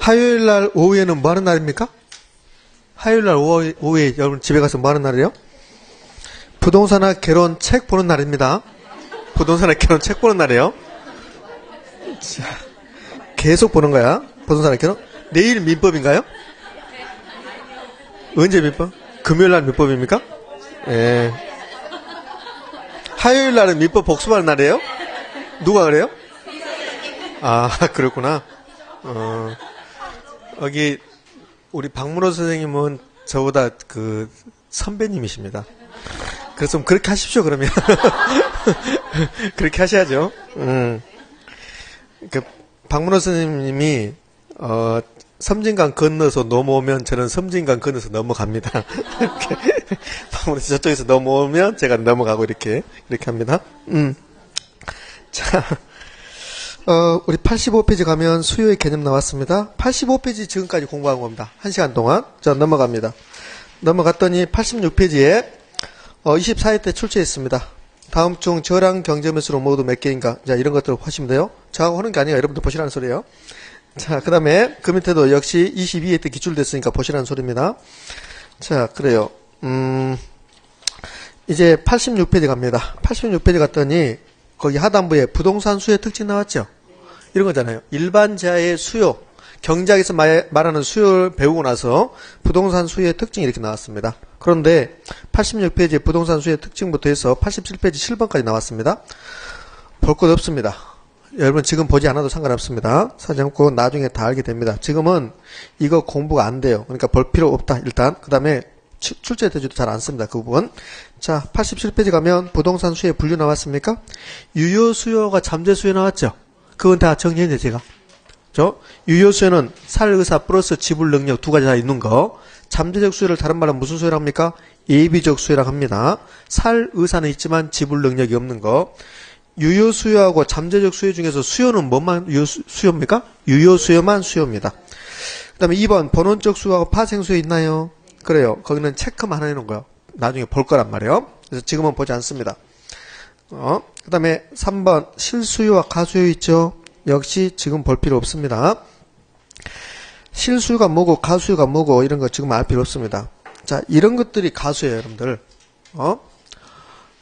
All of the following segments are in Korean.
화요일 날 오후에는 뭐 하는 날입니까? 화요일 날 오후에 여러분 집에 가서 뭐 하는 날이에요? 부동산과 결혼 책 보는 날입니다. 부동산과 결혼 책 보는 날이에요. 자, 계속 보는 거야. 부동산과 결혼. 내일 민법인가요? 언제 민법? 금요일 날 민법입니까? 예. 화요일 날은 민법 복습하는 날이에요? 누가 그래요? 아, 그렇구나. 여기 우리 박문호 선생님은 저보다 그 선배님이십니다. 그래서 좀 그렇게 하십시오, 그러면. 그렇게 하셔야죠. 그 박문호 선생님이 섬진강 건너서 넘어오면 저는 섬진강 건너서 넘어갑니다. 이렇게 박문호 씨 저쪽에서 넘어오면 제가 넘어가고 이렇게 합니다. 자, 우리 85페이지 가면 수요의 개념 나왔습니다. 85페이지 지금까지 공부한 겁니다. 1시간 동안. 자, 넘어갑니다. 넘어갔더니 86페이지에 24회 때 출제했습니다. 다음 중 저랑 경제매수로 모두 몇 개인가? 자, 이런 것들을 하시면 돼요. 저하고 하는 게 아니라 여러분들 보시라는 소리예요. 자, 그 다음에 그 밑에도 역시 22회 때 기출됐으니까 보시라는 소리입니다. 자, 그래요. 이제 86페이지 갑니다. 86페이지 갔더니 거기 하단부에 부동산 수요의 특징 나왔죠? 이런 거잖아요. 일반 자의 수요, 경제학에서 말하는 수요를 배우고 나서 부동산 수요의 특징이 이렇게 나왔습니다. 그런데 86페이지에 부동산 수요의 특징부터 해서 87페이지 7번까지 나왔습니다. 볼 것 없습니다. 여러분 지금 보지 않아도 상관없습니다. 사정고 나중에 다 알게 됩니다. 지금은 이거 공부가 안 돼요. 그러니까 볼 필요 없다. 일단 그 다음에 출제 대주도 잘 안 씁니다. 그 부분. 자, 87페이지 가면 부동산 수요의 분류 나왔습니까? 유효 수요가 잠재 수요 나왔죠? 그건 다 정리했네 제가. 유효 수요는 살 의사 플러스 지불 능력 두 가지 다 있는 거. 잠재적 수요를 다른 말로 무슨 수요라고 합니까? 예비적 수요라고 합니다. 살 의사는 있지만 지불 능력이 없는 거. 유효 수요하고 잠재적 수요 중에서 수요는 뭐만 수요입니까? 유효 수요만 수요입니다. 그 다음에 2번 본원적 수요하고 파생 수요 있나요? 그래요. 거기는 체크만 하나 해놓은 거예요. 나중에 볼 거란 말이에요. 그래서 지금은 보지 않습니다. 그 다음에 3번 실수요와 가수요 있죠? 역시 지금 볼 필요 없습니다. 실수요가 뭐고 가수요가 뭐고 이런 거 지금 알 필요 없습니다. 자, 이런 것들이 가수예요, 여러분들.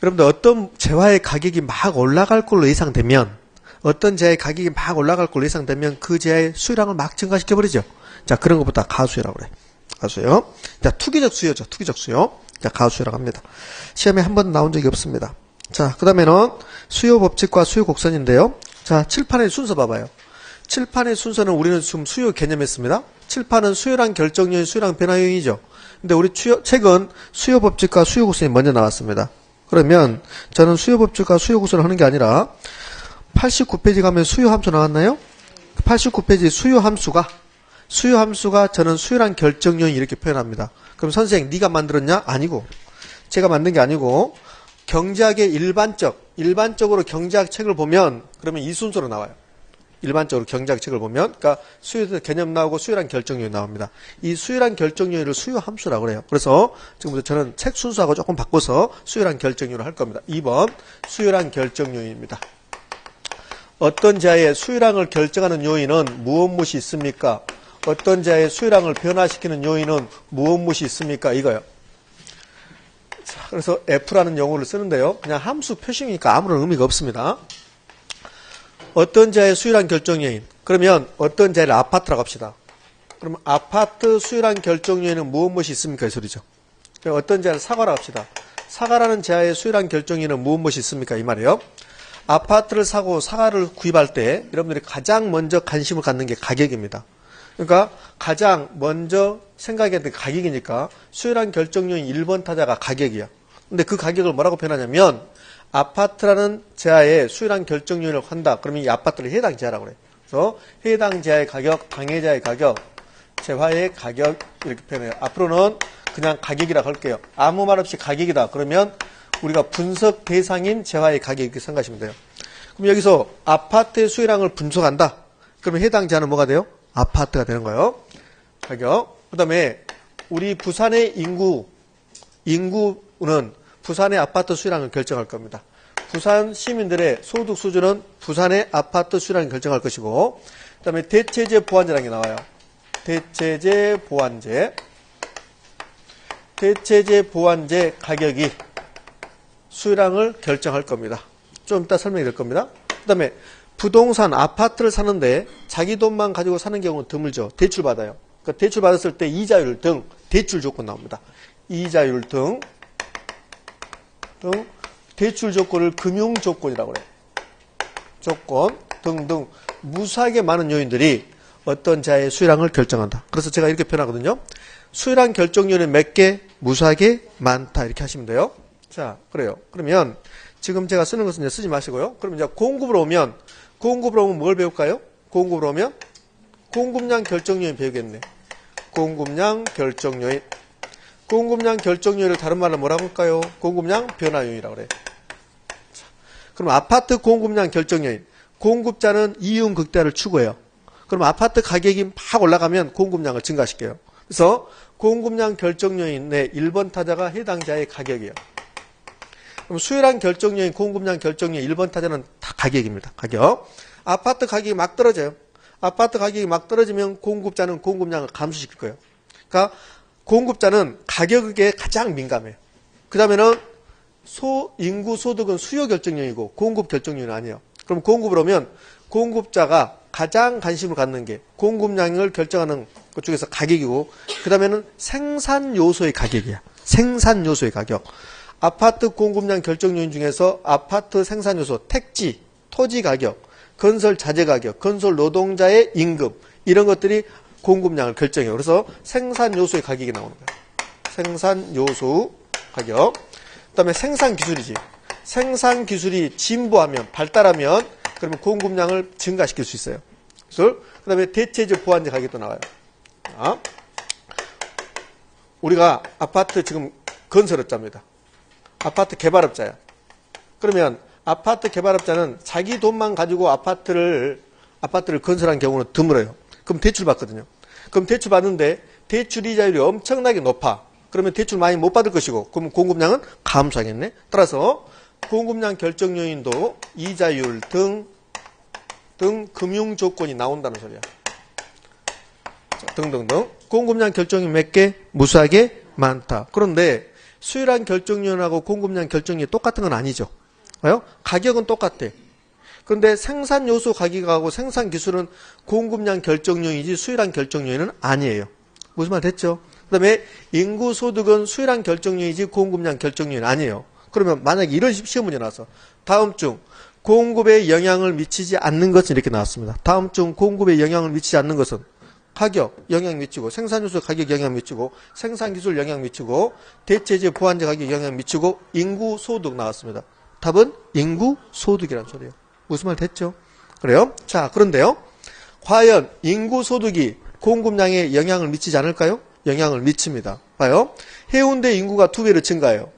여러분들 어떤 재화의 가격이 막 올라갈 걸로 예상되면 어떤 재화의 가격이 막 올라갈 걸로 예상되면 그 재화의 수요량을 막 증가시켜버리죠. 자, 그런 것보다 가수요라고 그래. 가수요. 자, 투기적 수요죠. 투기적 수요. 자, 가수요라고 합니다. 시험에 한 번 나온 적이 없습니다. 자, 그 다음에는 수요 법칙과 수요 곡선인데요. 자, 칠판의 순서 봐봐요. 칠판의 순서는 우리는 지금 수요 개념했습니다. 칠판은 수요량 결정요인, 수요량 변화요인이죠. 근데 우리 책은 수요 법칙과 수요 곡선이 먼저 나왔습니다. 그러면 저는 수요 법칙과 수요 곡선을 하는 게 아니라 89페이지 가면 수요 함수 나왔나요? 89페이지 수요 함수가 저는 수요량 결정요인 이렇게 표현합니다. 그럼 선생님 네가 만들었냐? 아니고 제가 만든 게 아니고 경제학의 일반적으로 경제학 책을 보면 그러면 이 순서로 나와요. 일반적으로 경제학 책을 보면 그러니까 수요 개념 나오고 수요량 결정요인 나옵니다. 이 수요량 결정요인을 수요 함수라고 그래요. 그래서 지금부터 저는 책 순서하고 조금 바꿔서 수요량 결정요인을 할 겁니다. 2번 수요량 결정요인입니다. 어떤 자의 수요량을 결정하는 요인은 무엇이 있습니까? 어떤 자의 수요량을 변화시키는 요인은 무엇이 있습니까? 이거요. 자, 그래서 F라는 용어를 쓰는데요. 그냥 함수 표시니까 아무런 의미가 없습니다. 어떤 자의 수요량 결정 요인. 그러면 어떤 자의 아파트라고 합시다. 그러면 아파트 수요량 결정 요인은 무엇이 있습니까? 이 소리죠. 어떤 자를 사과라고 합시다. 사과라는 자의 수요량 결정 요인은 무엇이 있습니까? 이 말이에요. 아파트를 사고 사과를 구입할 때 여러분들이 가장 먼저 관심을 갖는 게 가격입니다. 그러니까 가장 먼저 생각해야 되는 가격이니까 수요량 결정 요인 1번 타자가 가격이야. 근데 그 가격을 뭐라고 표현하냐면 아파트라는 재화의 수요량 결정 요인을 한다. 그러면 이 아파트를 해당 재화라고 그래. 그래서 해당 재화의 가격, 당해자의 가격, 재화의 가격 이렇게 표현해요. 앞으로는 그냥 가격이라고 할게요. 아무 말 없이 가격이다. 그러면 우리가 분석 대상인 재화의 가격 이렇게 생각하시면 돼요. 그럼 여기서 아파트의 수요량을 분석한다. 그러면 해당 재화는 뭐가 돼요? 아파트가 되는 거예요. 가격. 그 다음에 우리 부산의 인구는 부산의 아파트 수요량을 결정할 겁니다. 부산 시민들의 소득 수준은 부산의 아파트 수요량을 결정할 것이고 그 다음에 대체재 보완자라는 게 나와요. 대체재 보완제. 대체재 보완제 가격이 수요량을 결정할 겁니다. 좀 이따 설명이 될 겁니다. 그 다음에 부동산, 아파트를 사는데 자기 돈만 가지고 사는 경우는 드물죠. 대출 받아요. 그러니까 대출 받았을 때 이자율 등 대출 조건 나옵니다. 이자율 등 대출 조건을 금융 조건이라고 그래요. 조건 등등 무수하게 많은 요인들이 어떤 자의 수요량을 결정한다. 그래서 제가 이렇게 표현하거든요. 수요량 결정 요인은 몇 개? 무수하게 많다. 이렇게 하시면 돼요. 자, 그래요. 그러면 지금 제가 쓰는 것은 이제 쓰지 마시고요. 그러면 이제 공급으로 오면 뭘 배울까요? 공급으로 오면 공급량 결정 요인 배우겠네. 공급량 결정 요인. 공급량 결정 요인을 다른 말로 뭐라고 할까요? 공급량 변화 요인이라고 그래요. 자, 그럼 아파트 공급량 결정 요인. 공급자는 이윤 극대화를 추구해요. 그럼 아파트 가격이 막 올라가면 공급량을 증가시켜요. 그래서 공급량 결정 요인의 1번 타자가 해당자의 가격이에요. 그럼 수요량 결정 요인, 공급량 결정 요인 1번 타자는 다 가격입니다. 가격. 아파트 가격이 막 떨어져요. 아파트 가격이 막 떨어지면 공급자는 공급량을 감소시킬 거예요. 그러니까 공급자는 가격에 가장 민감해요. 그 다음에는 인구 소득은 수요 결정 요인이고 공급 결정 요인은 아니에요. 그럼 공급을 오면 공급자가 가장 관심을 갖는 게 공급량을 결정하는 것 중에서 가격이고 그 다음에는 생산 요소의 가격이야. 생산 요소의 가격. 아파트 공급량 결정 요인 중에서 아파트 생산 요소, 택지, 토지 가격, 건설 자재 가격, 건설 노동자의 임금 이런 것들이 공급량을 결정해요. 그래서 생산 요소의 가격이 나오는 거예요. 생산 요소 가격. 그다음에 생산 기술이지. 생산 기술이 진보하면 발달하면 그러면 공급량을 증가시킬 수 있어요. 그다음에 대체재 보완제 가격이 또 나와요. 자, 우리가 아파트 지금 건설업자입니다. 아파트 개발업자야. 그러면 아파트 개발업자는 자기 돈만 가지고 아파트를 건설한 경우는 드물어요. 그럼 대출 받거든요. 그럼 대출 받는데 대출 이자율이 엄청나게 높아. 그러면 대출 많이 못 받을 것이고 그럼 공급량은 감소하겠네. 따라서 공급량 결정 요인도 이자율 등 금융 조건이 나온다는 소리야. 자, 등등등. 공급량 결정이 몇 개? 무수하게 많다. 그런데 수요량 결정 요인하고 공급량 결정 요인이 똑같은 건 아니죠. 가격은 똑같아. 그런데 생산 요소 가격하고 생산 기술은 공급량 결정 요인이지 수요량 결정 요인은 아니에요. 무슨 말 됐죠? 그 다음에 인구 소득은 수요량 결정 요인이지 공급량 결정 요인 아니에요. 그러면 만약에 이런 시험 문제 나와서 다음 중 공급에 영향을 미치지 않는 것은 이렇게 나왔습니다. 다음 중 공급에 영향을 미치지 않는 것은 가격 영향 미치고 생산요소 가격 영향 미치고 생산기술 영향 미치고 대체재 보완제 가격 영향 미치고 인구소득 나왔습니다. 답은 인구소득이라는 소리예요. 무슨 말 됐죠? 그래요? 자, 그런데요. 과연 인구소득이 공급량에 영향을 미치지 않을까요? 영향을 미칩니다. 봐요. 해운대 인구가 2배로 증가해요.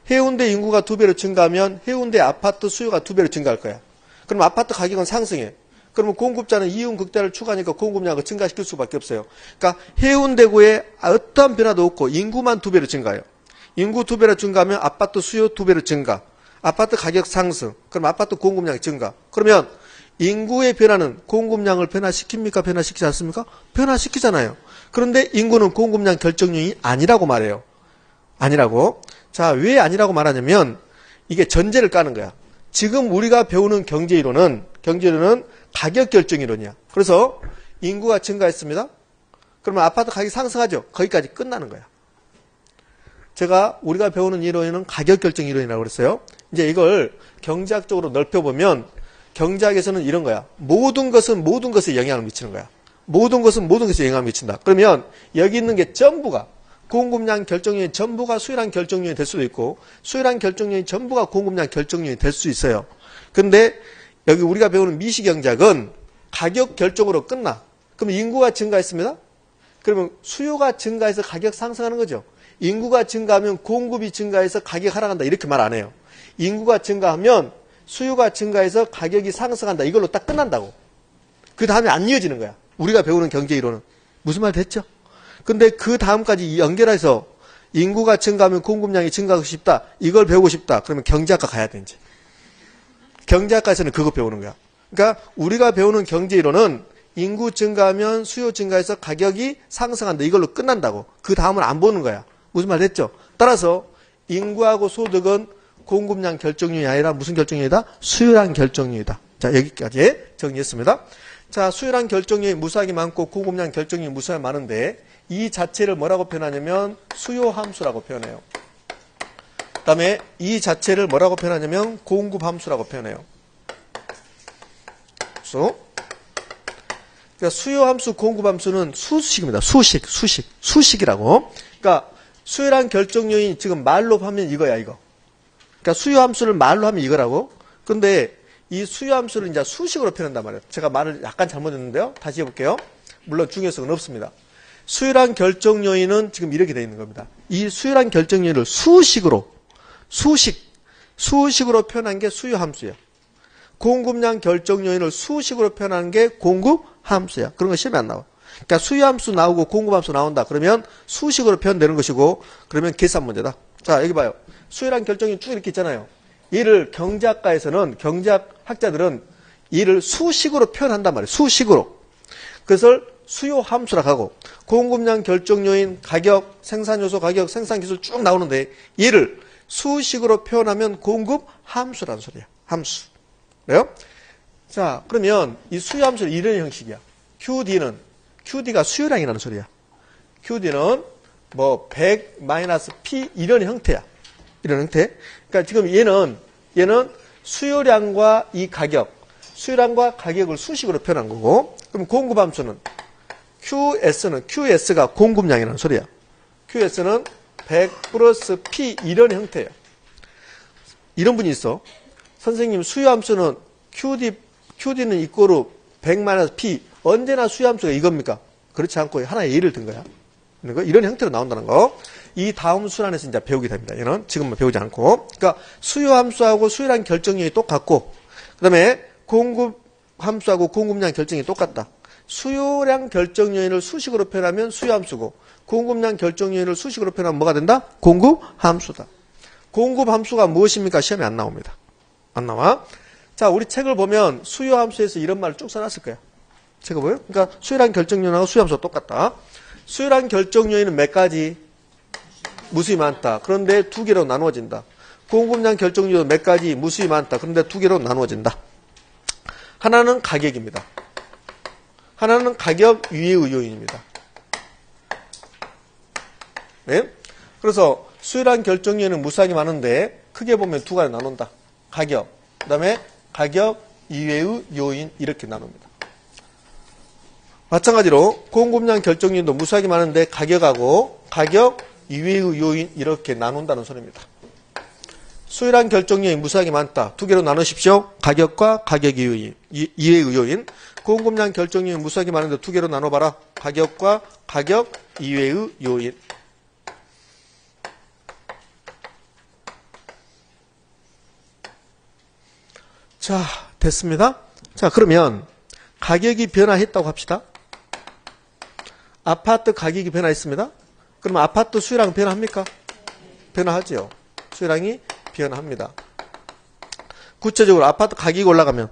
해운대 인구가 2배로 증가하면 해운대 아파트 수요가 2배로 증가할 거야. 그럼 아파트 가격은 상승해. 그러면 공급자는 이윤 극대화를 추구하니까 공급량을 증가시킬 수밖에 없어요. 그러니까 해운대구에 어떠한 변화도 없고 인구만 2배로 증가해요. 인구 2배로 증가하면 아파트 수요 2배로 증가. 아파트 가격 상승. 그럼 아파트 공급량이 증가. 그러면 인구의 변화는 공급량을 변화시킵니까? 변화시키지 않습니까? 변화시키잖아요. 그런데 인구는 공급량 결정 요인이 아니라고 말해요. 아니라고. 자, 왜 아니라고 말하냐면 이게 전제를 까는 거야. 지금 우리가 배우는 경제이론은 가격 결정 이론이야. 그래서 인구가 증가했습니다. 그러면 아파트 가격이 상승하죠. 거기까지 끝나는 거야. 우리가 배우는 이론은 가격 결정 이론이라고 그랬어요. 이제 이걸 경제학적으로 넓혀보면 경제학에서는 이런 거야. 모든 것은 모든 것에 영향을 미치는 거야. 모든 것은 모든 것에 영향을 미친다. 그러면 여기 있는 게 전부가 공급량 결정 요인 전부가 수요량 결정 요인이 될 수도 있고 수요량 결정 요인 전부가 공급량 결정 요인이 될 수 있어요. 근데 여기 우리가 배우는 미시경제학은 가격 결정으로 끝나. 그럼 인구가 증가했습니다. 그러면 수요가 증가해서 가격 상승하는 거죠. 인구가 증가하면 공급이 증가해서 가격 하락한다. 이렇게 말 안 해요. 인구가 증가하면 수요가 증가해서 가격이 상승한다. 이걸로 딱 끝난다고. 그 다음에 안 이어지는 거야. 우리가 배우는 경제이론은. 무슨 말 됐죠? 근데 그 다음까지 연결해서 인구가 증가하면 공급량이 증가하고 싶다. 이걸 배우고 싶다. 그러면 경제학과 가야 돼, 이제. 경제학과에서는 그거 배우는 거야. 그러니까 우리가 배우는 경제이론은 인구 증가하면 수요 증가해서 가격이 상승한다. 이걸로 끝난다고. 그 다음은 안 보는 거야. 무슨 말 됐죠? 따라서 인구하고 소득은 공급량 결정률이 아니라 무슨 결정률이다? 수요량 결정률이다. 자, 여기까지 정리했습니다. 자, 수요량 결정률이 무수하게 많고 공급량 결정률이 무수하게 많은데 이 자체를 뭐라고 표현하냐면 수요함수라고 표현해요. 그 다음에 이 자체를 뭐라고 표현하냐면 공급함수라고 표현해요. 그러니까 수요함수, 공급함수는 수식입니다. 수식이라고. 그러니까 수요량 결정률이 지금 말로 하면 이거야, 이거. 그러니까 수요함수를 말로 하면 이거라고. 근데 이 수요함수를 이제 수식으로 표현한단 말이에요. 제가 말을 약간 잘못했는데요. 다시 해볼게요. 물론 중요성은 없습니다. 수요량 결정 요인은 지금 이렇게 되어 있는 겁니다. 이 수요량 결정 요인을 수식으로 표현한 게 수요함수예요. 공급량 결정 요인을 수식으로 표현하는 게 공급함수야. 그런 거 시험에 안 나와. 그러니까 수요함수 나오고 공급함수 나온다. 그러면 수식으로 표현되는 것이고 그러면 계산 문제다. 자, 여기 봐요. 수요량 결정이 쭉 이렇게 있잖아요. 얘를 경제학과에서는 경제학자들은 얘를 수식으로 표현한단 말이에요. 수식으로. 그래서 수요함수라고 하고 공급량 결정 요인, 가격, 생산요소, 가격, 생산기술 쭉 나오는데 얘를 수식으로 표현하면 공급함수라는 소리야. 함수. 그래요? 자, 그러면 이 수요함수는 이런 형식이야. QD가 수요량이라는 소리야. QD는 뭐 100-P 이런 형태야. 이런 형태. 그러니까 지금 얘는 수요량과 이 가격, 수요량과 가격을 수식으로 표현한 거고, 그럼 공급함수는 QS가 공급량이라는 소리야. QS는 100 플러스 P 이런 형태예요. 이런 분이 있어. 선생님 수요함수는 QD는 이꼬르 100 P 언제나 수요함수가 이겁니까? 그렇지 않고 하나의 예를 든 거야. 이런 형태로 나온다는 거. 이 다음 순환에서 이제 배우게 됩니다. 얘는 지금은 배우지 않고. 그러니까 수요함수하고 수요량 결정률이 똑같고, 그 다음에 공급함수하고 공급량 결정이 똑같다. 수요량 결정 요인을 수식으로 표현하면 수요함수고 공급량 결정 요인을 수식으로 표현하면 뭐가 된다? 공급함수다. 공급함수가 무엇입니까? 시험에 안 나옵니다. 안 나와. 자, 우리 책을 보면 수요함수에서 이런 말을 쭉 써놨을 거야. 책을 보여? 그러니까 수요량 결정 요인하고 수요함수가 똑같다. 수요량 결정 요인은 몇 가지? 무수히 많다. 그런데 두 개로 나누어진다. 공급량 결정 요인은 몇 가지? 무수히 많다. 그런데 두 개로 나누어진다. 하나는 가격입니다. 하나는 가격 유예의 요인입니다. 네? 그래서 수요량 결정 요인은 무수하게 많은데 크게 보면 두 가지 나눈다. 가격, 그 다음에 가격 이외의 요인 이렇게 나눕니다. 마찬가지로 공급량 결정 요인도 무수하게 많은데 가격하고 가격 이외의 요인 이렇게 나눈다는 소리입니다. 수요량 결정 요인 무수하게 많다. 두 개로 나누십시오. 가격과 가격 이외의 요인. 공급량 결정 요인 무수하게 많은데 두 개로 나눠봐라. 가격과 가격 이외의 요인. 자, 됐습니다. 자, 그러면 가격이 변화했다고 합시다. 아파트 가격이 변화했습니다. 그러면 아파트 수요량 변화합니까? 변화하죠. 수요량이 변화합니다. 구체적으로 아파트 가격이 올라가면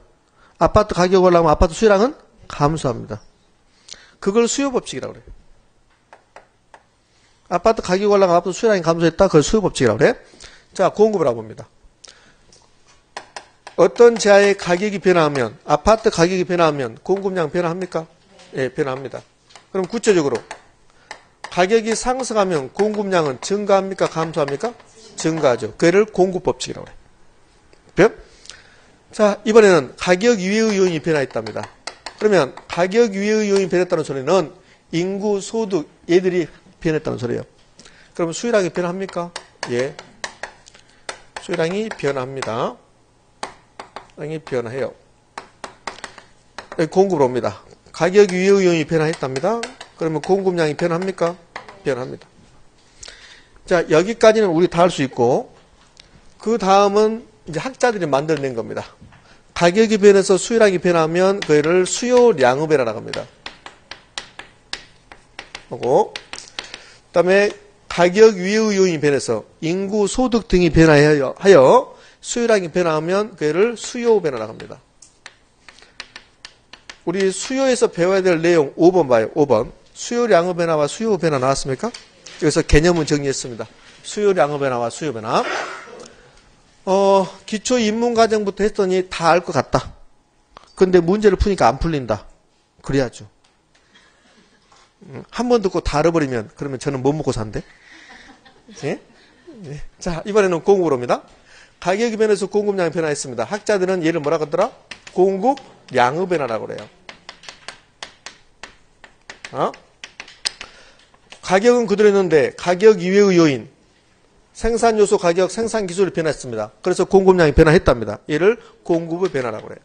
아파트 수요량은 감소합니다. 그걸 수요법칙이라고 그래요. 아파트 가격이 올라가면 아파트 수요량이 감소했다. 그걸 수요법칙이라고 그래. 자, 공급을 해봅니다. 어떤 재화의 가격이 변화하면 아파트 가격이 변화하면 공급량 변화합니까? 예, 변화합니다. 그럼 구체적으로 가격이 상승하면 공급량은 증가합니까? 감소합니까? 증가하죠. 그를 공급법칙이라고 해요. 자, 이번에는 가격 이외의 요인이 변화했답니다. 그러면 가격 이외의 요인이 변했다는 소리는 인구, 소득 얘들이 변했다는 소리예요. 그럼 수요량이 변합니까? 예. 수요량이 변합니다. 수요량이 변해요. 공급으로 옵니다. 가격 이외의 요인이 변화했답니다. 그러면 공급량이 변합니까? 변합니다. 자, 여기까지는 우리 다 할 수 있고, 그 다음은 이제 학자들이 만들어낸 겁니다. 가격이 변해서 수요량이 변하면 그를 수요량의 변화라고 합니다. 하고, 그 다음에 가격 위의 요인이 변해서 인구, 소득 등이 변화하여 수요량이 변화하면 그를 수요 변화라고 합니다. 우리 수요에서 배워야 될 내용 5번 봐요. 5번. 수요량의 변화와 수요 변화 나왔습니까? 여기서 개념은 정리했습니다. 수요량의 변화와 수요 변화. 기초 입문 과정부터 했더니 다 알 것 같다. 근데 문제를 푸니까 안 풀린다. 그래야죠. 한 번 듣고 다 알아버리면 그러면 저는 못 먹고 산대. 예? 네. 자, 이번에는 공급으로입니다. 가격이 변해서 공급량이 변화했습니다. 학자들은 얘를 뭐라고 하더라? 공급량의 변화라고 그래요. 가격은 그대로 있는데 가격 이외의 요인, 생산 요소 가격, 생산 기술이 변했습니다. 그래서 공급량이 변화했답니다. 얘를 공급의 변화라고 그래요.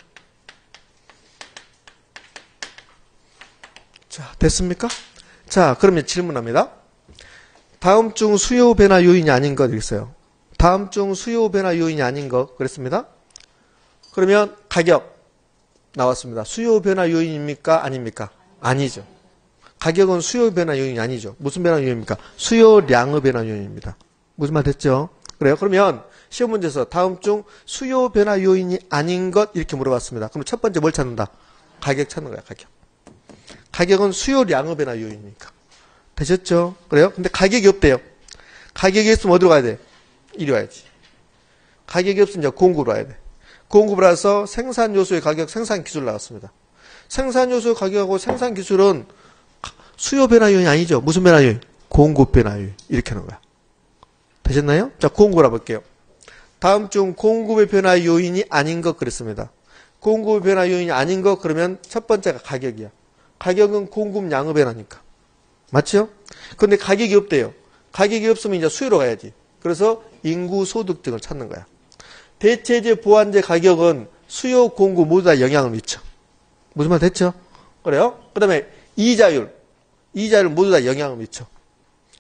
자, 됐습니까? 자, 그러면 질문합니다. 다음 중 수요 변화 요인이 아닌 것 있어요. 다음 중 수요 변화 요인이 아닌 것 그랬습니다. 그러면 가격 나왔습니다. 수요 변화 요인입니까? 아닙니까? 아니죠. 가격은 수요 변화 요인이 아니죠. 무슨 변화 요인입니까? 수요량의 변화 요인입니다. 무슨 말 됐죠? 그래요? 그러면 시험 문제에서 다음 중 수요 변화 요인이 아닌 것 이렇게 물어봤습니다. 그럼 첫 번째 뭘 찾는다? 가격 찾는 거야, 가격. 가격은 수요량의 변화 요인이니까. 되셨죠? 그래요? 근데 가격이 없대요. 가격이 있으면 어디로 가야 돼? 이리 와야지. 가격이 없으면 이제 공급으로 와야 돼. 공급을 해서 생산 요소의 가격, 생산 기술 나왔습니다. 생산 요소의 가격하고 생산 기술은 수요 변화 요인이 아니죠. 무슨 변화 요인? 공급 변화 요인. 이렇게 하는 거야. 되셨나요? 자, 공급을 해볼게요. 다음 중 공급의 변화 요인이 아닌 것 그랬습니다. 공급의 변화 요인이 아닌 것 그러면 첫 번째가 가격이야. 가격은 공급량의 변화니까. 맞죠? 그런데 가격이 없대요. 가격이 없으면 이제 수요로 가야지. 그래서 인구 소득 등을 찾는 거야. 대체재 보완재 가격은 수요 공급 모두 다 영향을 미쳐. 무슨 말 됐죠? 그래요? 그 다음에 이자율 모두 다 영향을 미쳐.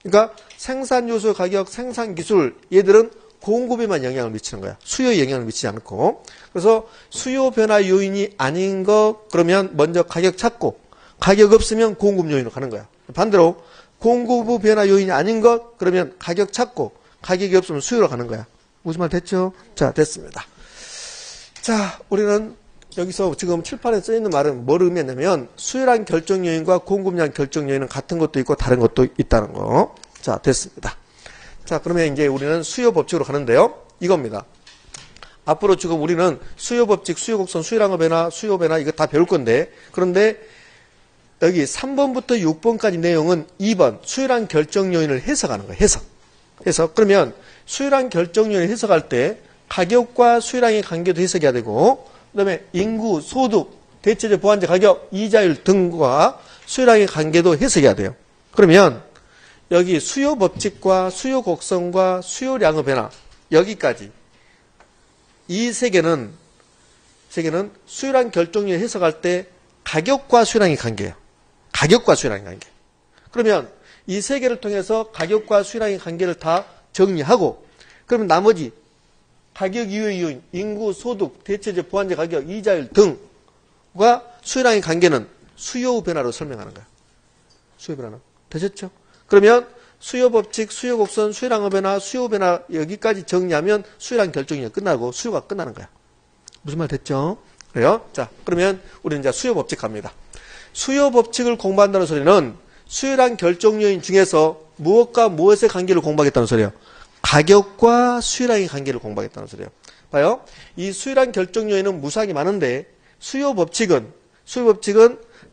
그러니까 생산 요소 가격, 생산 기술 얘들은 공급에만 영향을 미치는 거야. 수요에 영향을 미치지 않고. 그래서 수요 변화 요인이 아닌 거 그러면 먼저 가격 찾고 가격 없으면 공급 요인으로 가는 거야. 반대로 공급 변화 요인이 아닌 것 그러면 가격 찾고 가격이 없으면 수요로 가는 거야. 무슨 말 됐죠? 자, 됐습니다. 자, 우리는 여기서 지금 칠판에 써있는 말은 뭘 의미했냐면 수요량 결정 요인과 공급량 결정 요인은 같은 것도 있고 다른 것도 있다는 거. 자, 됐습니다. 자, 그러면 이제 우리는 수요 법칙으로 가는데요. 이겁니다. 앞으로 지금 우리는 수요 법칙, 수요 곡선, 수요량의 변화, 수요 변화 이거 다 배울 건데 그런데 여기 3번부터 6번까지 내용은 2번 수요량 결정 요인을 해석하는 거예요. 해석. 그러면 수요량 결정 요인을 해석할 때 가격과 수요량의 관계도 해석해야 되고 그다음에 인구, 소득, 대체재 보완재 가격, 이자율 등과 수요량의 관계도 해석해야 돼요. 그러면 여기 수요 법칙과 수요 곡선과 수요량의 변화 여기까지 이 세 개는 수요량 결정 요인 해석할 때 가격과 수요량의 관계예요. 가격과 수요량의 관계. 그러면 이 세 개를 통해서 가격과 수요량의 관계를 다 정리하고 그러면 나머지 가격 이외의 요인, 인구, 소득, 대체재, 보완재 가격, 이자율 등과 수요량의 관계는 수요 변화로 설명하는 거야. 수요 변화는. 되셨죠? 그러면 수요 법칙, 수요 곡선, 수요량의 변화, 수요 변화 여기까지 정리하면 수요량 결정이 끝나고 수요가 끝나는 거야. 무슨 말 됐죠? 그래요? 자, 그러면 우리는 이제 수요 법칙 갑니다. 수요 법칙을 공부한다는 소리는 수요량 결정 요인 중에서 무엇과 무엇의 관계를 공부하겠다는 소리예요. 가격과 수요량의 관계를 공부하겠다는 소리예요. 봐요. 이 수요량 결정 요인은 무수하게 많은데 수요 법칙은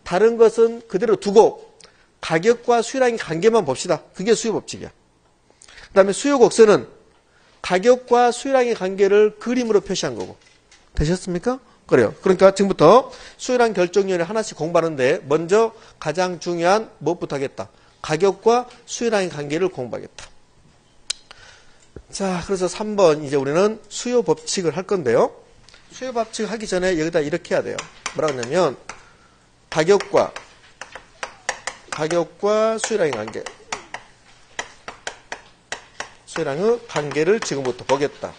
다른 것은 그대로 두고 가격과 수요량의 관계만 봅시다. 그게 수요 법칙이야. 그 다음에 수요 곡선은 가격과 수요량의 관계를 그림으로 표시한 거고. 되셨습니까? 그래요. 그러니까 지금부터 수요량 결정 요인을 하나씩 공부하는데 먼저 가장 중요한 무엇부터 하겠다. 가격과 수요량의 관계를 공부하겠다. 자, 그래서 3번 이제 우리는 수요 법칙을 할 건데요. 수요 법칙 하기 전에 여기다 이렇게 해야 돼요. 뭐라고 하냐면 가격과 수요량의 관계. 수요량의 관계를 지금부터 보겠다.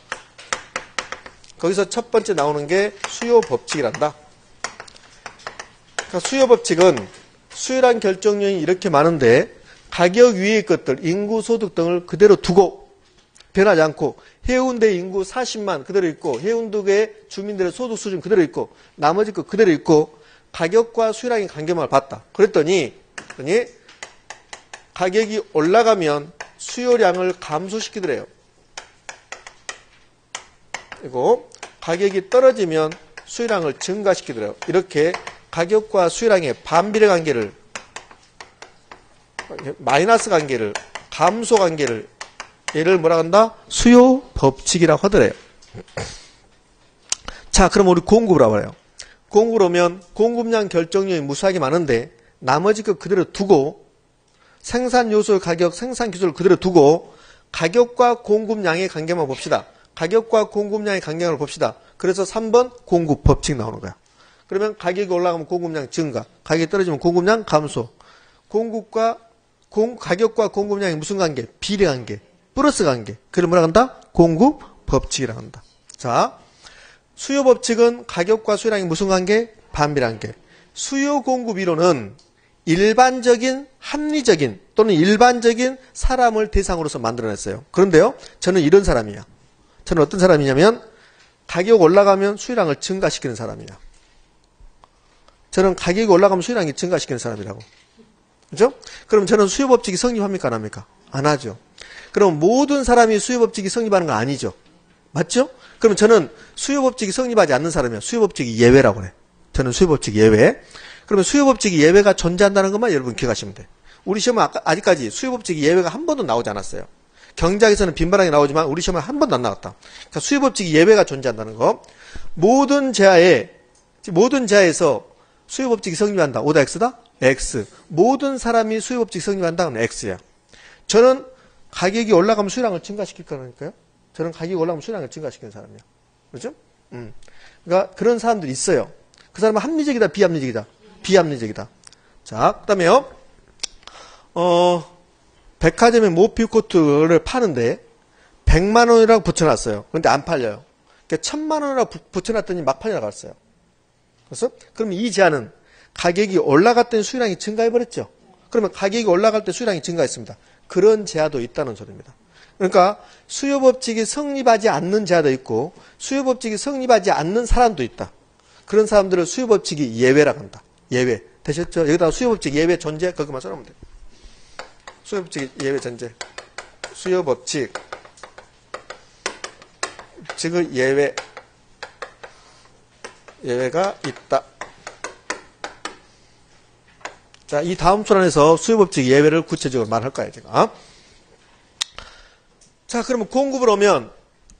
거기서 첫 번째 나오는 게 수요 법칙이란다. 그러니까 수요 법칙은 수요량 결정 요인이 이렇게 많은데 가격 위의 것들, 인구, 소득 등을 그대로 두고 변하지 않고 해운대 인구 40만 그대로 있고 해운도의 주민들의 소득 수준 그대로 있고 나머지 것 그대로 있고 가격과 수요량의 관계만을 봤다. 그랬더니 가격이 올라가면 수요량을 감소시키더래요. 그리고 가격이 떨어지면 수요량을 증가시키더래요. 이렇게 가격과 수요량의 반비례 관계를, 마이너스 관계를, 감소 관계를, 얘를 뭐라 한다? 수요 법칙이라고 하더래요. 자, 그럼 우리 공급을 해봐요. 공급을 오면 공급량 결정량이 무수하게 많은데 나머지 거 그대로 두고 생산 요소 가격, 생산 기술을 그대로 두고 가격과 공급량의 관계만 봅시다. 가격과 공급량의 관계를 봅시다. 그래서 3번 공급 법칙 나오는 거야. 그러면 가격이 올라가면 공급량 증가, 가격이 떨어지면 공급량 감소. 가격과 공급량이 무슨 관계? 비례 관계, 플러스 관계. 그걸 뭐라 한다? 공급 법칙이라고 한다. 자, 수요 법칙은 가격과 수요량이 무슨 관계? 반비례 관계. 수요 공급 이론은 일반적인 합리적인 또는 일반적인 사람을 대상으로서 만들어냈어요. 그런데요, 저는 이런 사람이야. 저는 어떤 사람이냐면 가격 올라가면 수요량을 증가시키는 사람이야. 저는 가격이 올라가면 수요량이 증가시키는 사람이라고. 그죠? 그럼 저는 수요 법칙이 성립합니까? 안 합니까? 안 하죠. 그럼 모든 사람이 수요 법칙이 성립하는 건 아니죠. 맞죠? 그럼 저는 수요 법칙이 성립하지 않는 사람이야. 수요 법칙이 예외라고 그래. 저는 수요 법칙이 예외. 그러면 수요 법칙이 예외가 존재한다는 것만 여러분 기억하시면 돼. 우리 시험은 아직까지 수요 법칙이 예외가 한 번도 나오지 않았어요. 경제학에서는 빈번하게 나오지만 우리 시험은 한 번도 안 나왔다. 그러니까 수요 법칙이 예외가 존재한다는 거. 모든 재하에서 수요 법칙이 성립한다. O다 X다? X. 모든 사람이 수요 법칙이 성립한다는 X야. 저는 가격이 올라가면 수요량을 증가시킬 거라니까요. 저는 가격이 올라가면 수요량을 증가시키는 사람이야. 그렇죠? 그러니까 그런 사람들이 있어요. 그 사람은 합리적이다, 비합리적이다? 비합리적이다. 자, 그 다음에요. 백화점에 모피코트를 파는데 100만 원이라고 붙여놨어요. 그런데 안 팔려요. 그러니까 1000만 원이라고 붙여놨더니 막판에 나갔어요. 그래서 그럼 이 제한은 가격이 올라갔더니 수요량이 증가해버렸죠. 그러면 가격이 올라갈 때 수요량이 증가했습니다. 그런 제한도 있다는 소리입니다. 그러니까 수요법칙이 성립하지 않는 제한도 있고 수요법칙이 성립하지 않는 사람도 있다. 그런 사람들을 수요법칙이 예외라고 한다. 예외. 되셨죠? 여기다가 수요법칙 예외 존재 그것만 써놓으면 돼요. 수요법칙 예외 전제. 수요법칙 법칙의 예외가 있다. 자, 이 다음 순환에서 수요법칙 예외를 구체적으로 말할 거예요, 제가. 자, 그러면 공급을 오면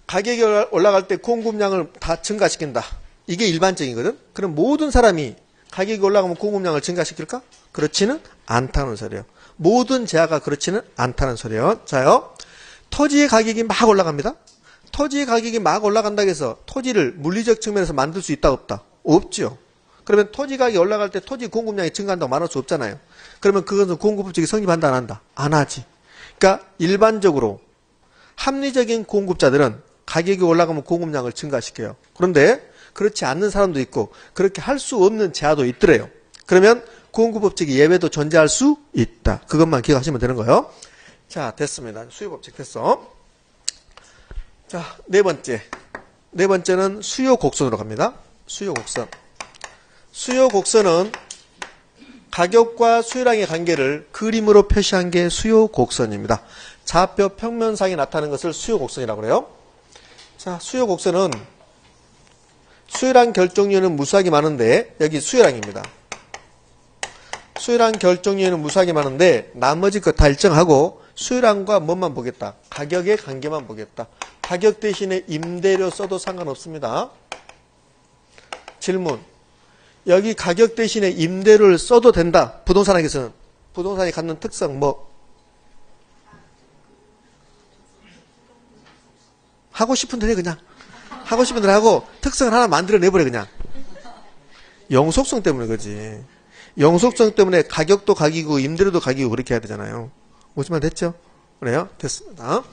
가격이 올라갈 때 공급량을 다 증가시킨다. 이게 일반적이거든? 그럼 모든 사람이 가격이 올라가면 공급량을 증가시킬까? 그렇지는 않다는 소리예요. 모든 재화가 그렇지는 않다는 소리예요. 자요. 토지의 가격이 막 올라갑니다. 토지의 가격이 막 올라간다고 해서 토지를 물리적 측면에서 만들 수 있다, 없다? 없죠. 그러면 토지 가격이 올라갈 때 토지 공급량이 증가한다고 말할 수 없잖아요. 그러면 그것은 공급법칙이 성립한다, 안 한다? 안 하지. 그러니까 일반적으로 합리적인 공급자들은 가격이 올라가면 공급량을 증가시켜요. 그런데 그렇지 않는 사람도 있고 그렇게 할 수 없는 재화도 있더래요. 그러면 공급법칙이 예외도 존재할 수 있다. 그것만 기억하시면 되는 거예요. 자, 됐습니다. 수요법칙 됐어. 자, 네 번째는 수요 곡선으로 갑니다. 수요 곡선. 수요 곡선은 가격과 수요량의 관계를 그림으로 표시한 게 수요 곡선입니다. 좌표 평면상에 나타나는 것을 수요 곡선이라고 그래요. 자, 수요 곡선은 수요량 결정률은 무수하게 많은데 여기 수요량입니다. 수요량 결정률은 무수하게 많은데 나머지 거 다 일정하고 수요량과 뭐만 보겠다? 가격의 관계만 보겠다. 가격 대신에 임대료 써도 상관없습니다. 질문. 여기 가격 대신에 임대료를 써도 된다. 부동산학에서는. 부동산이 갖는 특성 뭐? 하고 싶은 대로 해 그냥. 하고 싶은 대로 하고 특성을 하나 만들어내버려 그냥. 영속성 때문에 그러지. 영속성 때문에 가격도 가격이고 임대료도 가격이고 그렇게 해야 되잖아요. 무슨 말 됐죠? 그래요? 됐습니다.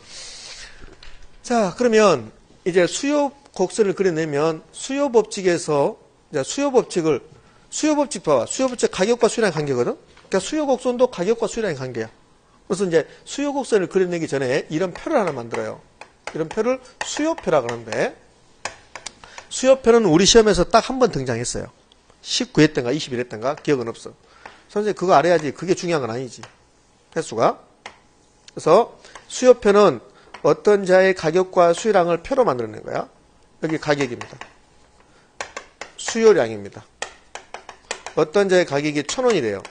자, 그러면 이제 수요 곡선을 그려내면 수요 법칙에서 이제 수요 법칙 봐봐. 수요 법칙 가격과 수요량의 관계거든? 그러니까 수요 곡선도 가격과 수요량의 관계야. 그래서 이제 수요 곡선을 그려내기 전에 이런 표를 하나 만들어요. 이런 표를 수요표라고 하는데 수요표는 우리 시험에서 딱 한 번 등장했어요. 19했던가 21했던가 기억은 없어. 선생님 그거 알아야지. 그게 중요한 건 아니지. 횟수가. 그래서 수요표는 어떤 자의 가격과 수요량을 표로 만들어낸 거야. 여기 가격입니다. 수요량입니다. 어떤 자의 가격이 1,000원이래요.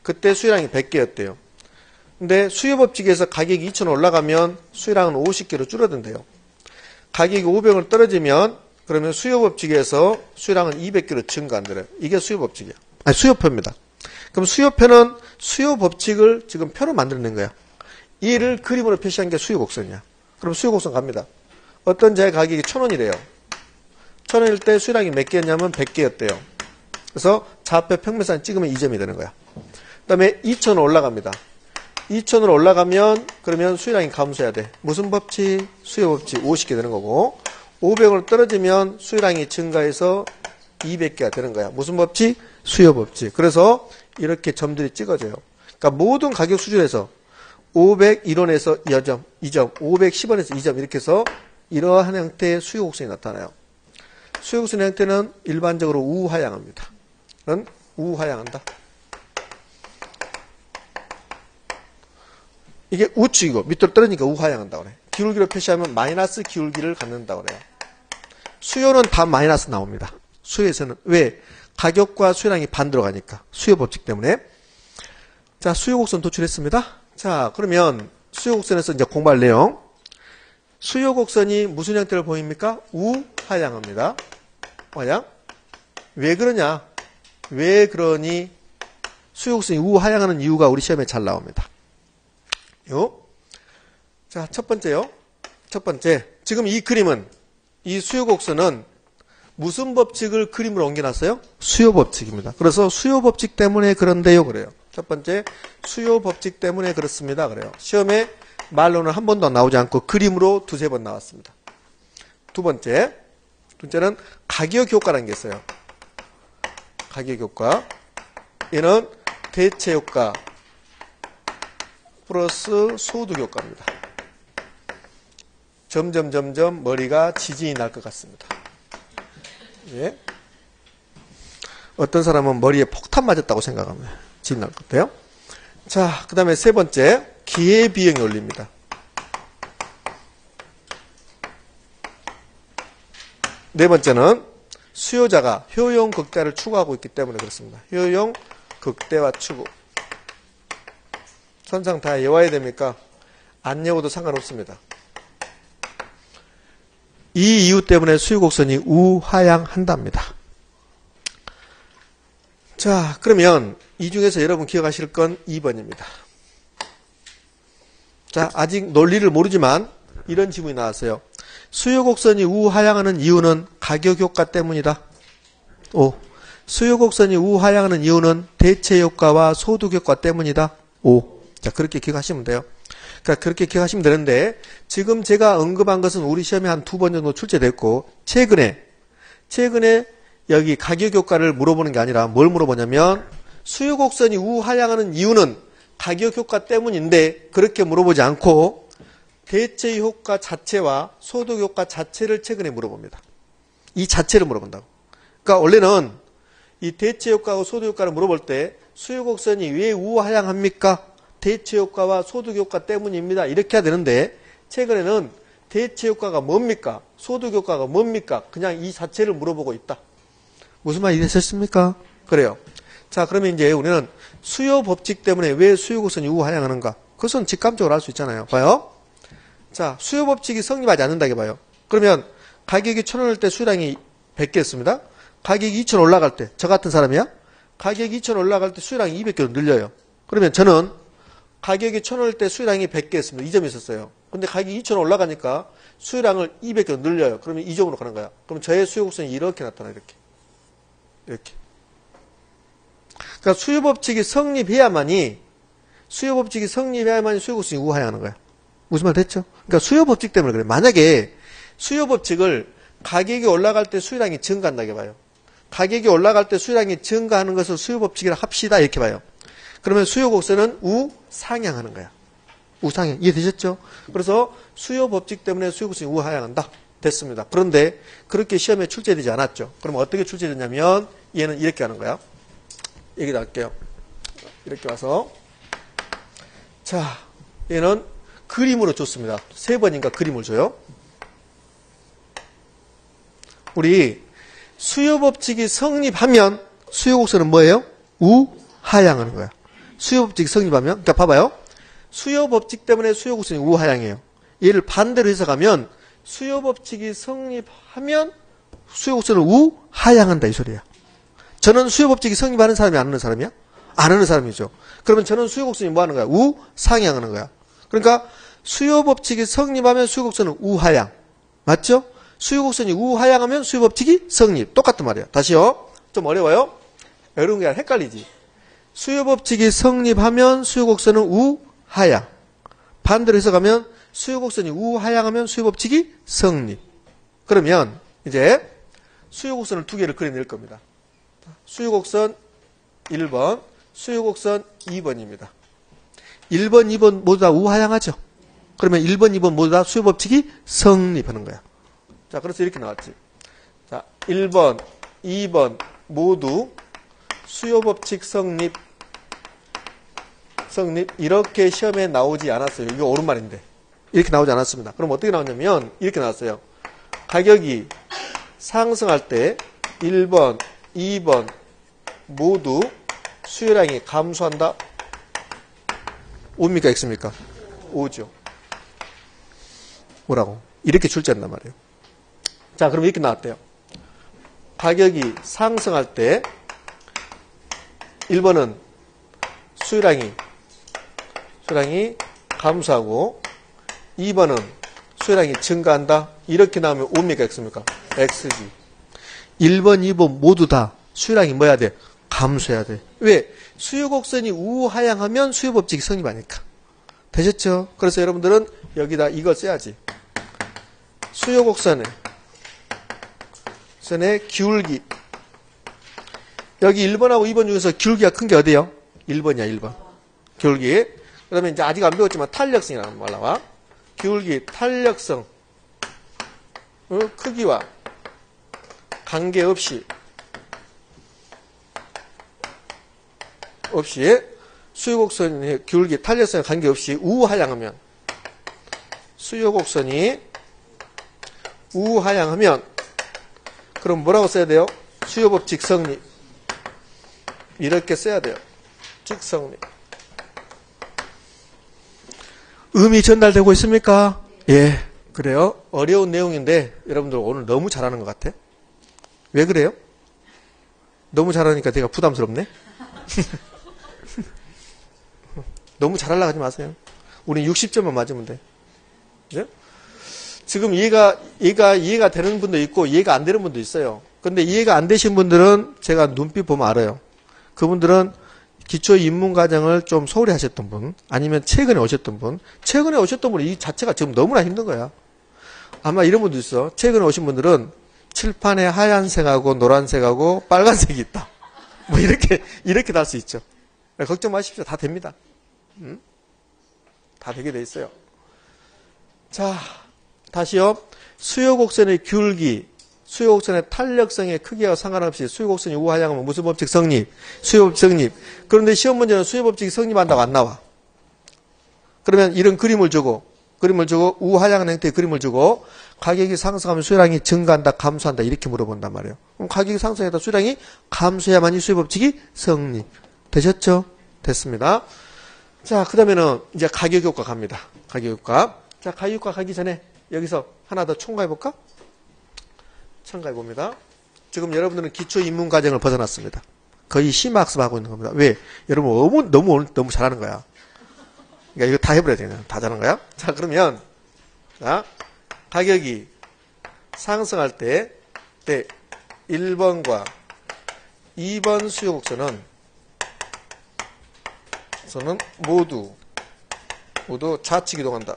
그때 수요량이 100개였대요. 근데 수요법칙에서 가격이 2,000원 올라가면 수요량은 50개로 줄어든대요. 가격이 500원 떨어지면 그러면 수요법칙에서 수요량은 200개로 증가한대요. 이게 수요법칙이야. 아니, 수요표입니다. 그럼 수요표는 수요법칙을 지금 표로 만들어낸 거야. 이를 그림으로 표시한 게 수요곡선이야. 그럼 수요곡선 갑니다. 어떤 자의 가격이 1,000원이래요. 1,000원일 때 수요량이 몇 개였냐면 100개였대요. 그래서 좌표 평면선 찍으면 2점이 되는 거야. 그 다음에 2,000원 올라갑니다. 2,000원으로 올라가면 그러면 수요량이 감소해야 돼. 무슨 법칙? 수요법칙 50개 되는 거고 500원으로 떨어지면 수요량이 증가해서 200개가 되는 거야. 무슨 법칙? 수요법칙. 그래서 이렇게 점들이 찍어져요. 그러니까 모든 가격 수준에서 501원에서 2점, 510원에서 2점 이렇게 해서 이러한 형태의 수요곡선이 나타나요. 수요곡선의 형태는 일반적으로 우하향합니다. 우하향한다. 이게 우측이고 밑으로 떨어지니까 우하향한다고 그래. 기울기로 표시하면 마이너스 기울기를 갖는다고 그래요. 수요는 다 마이너스 나옵니다. 수요에서는. 왜? 가격과 수요량이 반대로 가니까. 수요법칙 때문에. 자, 수요곡선 도출했습니다. 자, 그러면 수요곡선에서 이제 공부할 내용. 수요곡선이 무슨 형태를 보입니까? 우하향합니다. 하향. 왜 그러냐? 왜 그러니 수요곡선이 우하향하는 이유가 우리 시험에 잘 나옵니다. 자, 첫 번째요. 첫 번째. 지금 이 그림은, 이 수요곡선은 무슨 법칙을 그림으로 옮겨놨어요? 수요법칙입니다. 그래서 수요법칙 때문에 그런데요. 그래요. 첫 번째, 수요법칙 때문에 그렇습니다. 그래요. 시험에 말로는 한 번도 나오지 않고 그림으로 두세 번 나왔습니다. 두 번째는 가격효과라는 게 있어요. 가격효과. 얘는 대체효과 플러스 소득효과입니다. 점점 머리가 지진이 날 것 같습니다. 예. 어떤 사람은 머리에 폭탄 맞았다고 생각하면 지진 날 것 같아요. 자, 그 다음에 세 번째, 기회비용이 올립니다. 네 번째는 수요자가 효용 극대화를 추구하고 있기 때문에 그렇습니다. 효용 극대화 추구. 선상 다 외워야 됩니까? 안 외워도 상관없습니다. 이 이유 때문에 수요곡선이 우하향한답니다. 자, 그러면 이 중에서 여러분 기억하실 건 2번입니다. 자, 아직 논리를 모르지만 이런 지문이 나왔어요. 수요곡선이 우하향하는 이유는 가격효과 때문이다. 오. 수요곡선이 우하향하는 이유는 대체효과와 소득효과 때문이다. 오. 자, 그렇게 기억하시면 돼요. 그러니까 그렇게 기억하시면 되는데 지금 제가 언급한 것은 우리 시험에 한 2번 정도 출제됐고 최근에 여기 가격효과를 물어보는 게 아니라 뭘 물어보냐면 수요곡선이 우하향하는 이유는 가격효과 때문인데 그렇게 물어보지 않고 대체효과 자체와 소득효과 자체를 최근에 물어봅니다. 이 자체를 물어본다고. 그러니까 원래는 이 대체효과와 소득효과를 물어볼 때 수요곡선이 왜 우하향합니까? 대체효과와 소득효과 때문입니다. 이렇게 해야 되는데 최근에는 대체효과가 뭡니까? 소득효과가 뭡니까? 그냥 이 자체를 물어보고 있다. 무슨 말 이해하셨습니까? 그래요. 자, 그러면 이제 우리는 수요법칙 때문에 왜 수요곡선이 우하향하는가? 그것은 직감적으로 알 수 있잖아요. 봐요. 자, 수요법칙이 성립하지 않는다게 봐요. 그러면 가격이 1,000원일 때 수요량이 100개였습니다. 가격이 2,000원 올라갈 때, 저 같은 사람이야? 가격이 2,000원 올라갈 때 수요량이 200개로 늘려요. 그러면 저는 가격이 1,000원일 때 수요량이 100개였습니다. 2점이 있었어요. 근데 가격이 2,000원 올라가니까 수요량을 200개로 늘려요. 그러면 2점으로 가는 거야. 그럼 저의 수요곡선이 이렇게 나타나요. 이렇게. 그러니까 수요법칙이 성립해야만이 수요곡선이 우하향하는 거야. 무슨 말 됐죠? 그러니까 수요법칙 때문에 그래. 만약에 수요법칙을 가격이 올라갈 때 수요량이 증가한다게 봐요. 가격이 올라갈 때 수요량이 증가하는 것을 수요법칙이라 합시다. 이렇게 봐요. 그러면 수요곡선은 우상향하는 거야. 우상향. 이해되셨죠? 그래서 수요법칙 때문에 수요곡선이 우하향한다. 됐습니다. 그런데 그렇게 시험에 출제되지 않았죠. 그럼 어떻게 출제됐냐면 얘는 이렇게 하는 거야. 여기다 할게요. 이렇게 와서. 자, 얘는 그림으로 줬습니다. 3번인가 그림을 줘요. 우리 수요법칙이 성립하면 수요곡선은 뭐예요? 우하향하는 거야. 수요법칙이 성립하면, 그러니까 봐봐요. 수요법칙 때문에 수요곡선이 우하향이에요. 얘를 반대로 해석하면 수요법칙이 성립하면 수요곡선을 우하향한다 이 소리야. 저는 수요법칙이 성립하는 사람이 안 하는 사람이야? 안 하는 사람이죠. 그러면 저는 수요곡선이 뭐 하는 거야? 우상향하는 거야. 그러니까 수요법칙이 성립하면 수요곡선은 우하향. 맞죠? 수요곡선이 우하향하면 수요법칙이 성립. 똑같단 말이야. 다시요. 좀 어려워요? 어려운 게 아니라 헷갈리지. 수요법칙이 성립하면 수요곡선은 우하향. 반대로 해석하면 수요곡선이 우하향하면 수요법칙이 성립. 그러면 이제 수요곡선을 2개를 그려낼 겁니다. 수요곡선 1번, 수요곡선 2번입니다. 1번, 2번 모두 다 우하향하죠. 그러면 1번, 2번 모두 다 수요법칙이 성립하는 거야. 자, 그래서 이렇게 나왔지. 자, 1번, 2번 모두 수요법칙 성립 이렇게 시험에 나오지 않았어요. 이거 옳은 말인데. 이렇게 나오지 않았습니다. 그럼 어떻게 나왔냐면 이렇게 나왔어요. 가격이 상승할 때 1번, 2번 모두 수요량이 감소한다. O입니까? X입니까? O죠. 뭐라고? 이렇게 출제한단 말이에요. 자, 그럼 이렇게 나왔대요. 가격이 상승할 때 1번은 수요량이 감소하고 2번은 수요량이 증가한다. 이렇게 나오면 O입니까? X입니까? X지. 1번, 2번 모두 다 수요량이 뭐야 돼? 감소해야 돼. 왜? 수요곡선이 우하향하면 수요법칙이 성립하니까. 되셨죠? 그래서 여러분들은 여기다 이걸 써야지. 수요곡선의 기울기. 여기 1번하고 2번 중에서 기울기가 큰 게 어디예요? 1번이야, 1번. 기울기. 그러면 이제 아직 안 배웠지만 탄력성이라는 말 나와. 기울기, 탄력성. 크기와 관계없이 수요곡선의 기울기, 탄력성에 관계없이 우하향하면 수요곡선이 우하향하면 그럼 뭐라고 써야 돼요? 수요법칙 성립. 이렇게 써야 돼요. 직성립. 의미 전달되고 있습니까? 예, 그래요. 어려운 내용인데 여러분들 오늘 너무 잘하는 것 같아. 왜 그래요? 너무 잘하니까 내가 부담스럽네. 너무 잘하려고 하지 마세요. 우린 60점만 맞으면 돼. 네? 지금 이해가 되는 분도 있고 이해가 안 되는 분도 있어요. 근데 이해가 안 되신 분들은 제가 눈빛 보면 알아요. 그분들은 기초 입문 과정을 좀 소홀히 하셨던 분, 아니면 최근에 오셨던 분, 이 자체가 지금 너무나 힘든 거야. 아마 이런 분도 있어. 최근에 오신 분들은 칠판에 하얀색하고 노란색하고 빨간색이 있다. 뭐 이렇게 달 수 있죠. 걱정 마십시오. 다 됩니다. 다 되게 돼 있어요. 자, 다시요. 수요곡선의 기울기, 수요곡선의 탄력성의 크기와 상관없이 수요곡선이 우하향하면 무슨 법칙 성립? 수요법칙 성립. 그런데 시험 문제는 수요법칙이 성립한다고 안 나와. 그러면 이런 그림을 주고 우하향하는 형태의 그림을 주고 가격이 상승하면 수요량이 증가한다, 감소한다 이렇게 물어본단 말이에요. 그럼 가격이 상승해다 수요량이 감소해야만이 수요법칙이 성립. 되셨죠? 됐습니다. 자, 그 다음에는 이제 가격효과 갑니다. 가격효과. 자, 가격효과 가기 전에 여기서 하나 더 첨가해볼까? 첨가해봅니다. 지금 여러분들은 기초 입문 과정을 벗어났습니다. 거의 심학습하고 있는 겁니다. 왜? 여러분 너무 잘하는 거야. 그러니까 이거 다 해버려야 되냐. 다 잘하는 거야. 자, 그러면 자, 가격이 상승할 때 1번과 2번 수요곡선은 모두 좌측 이동한다.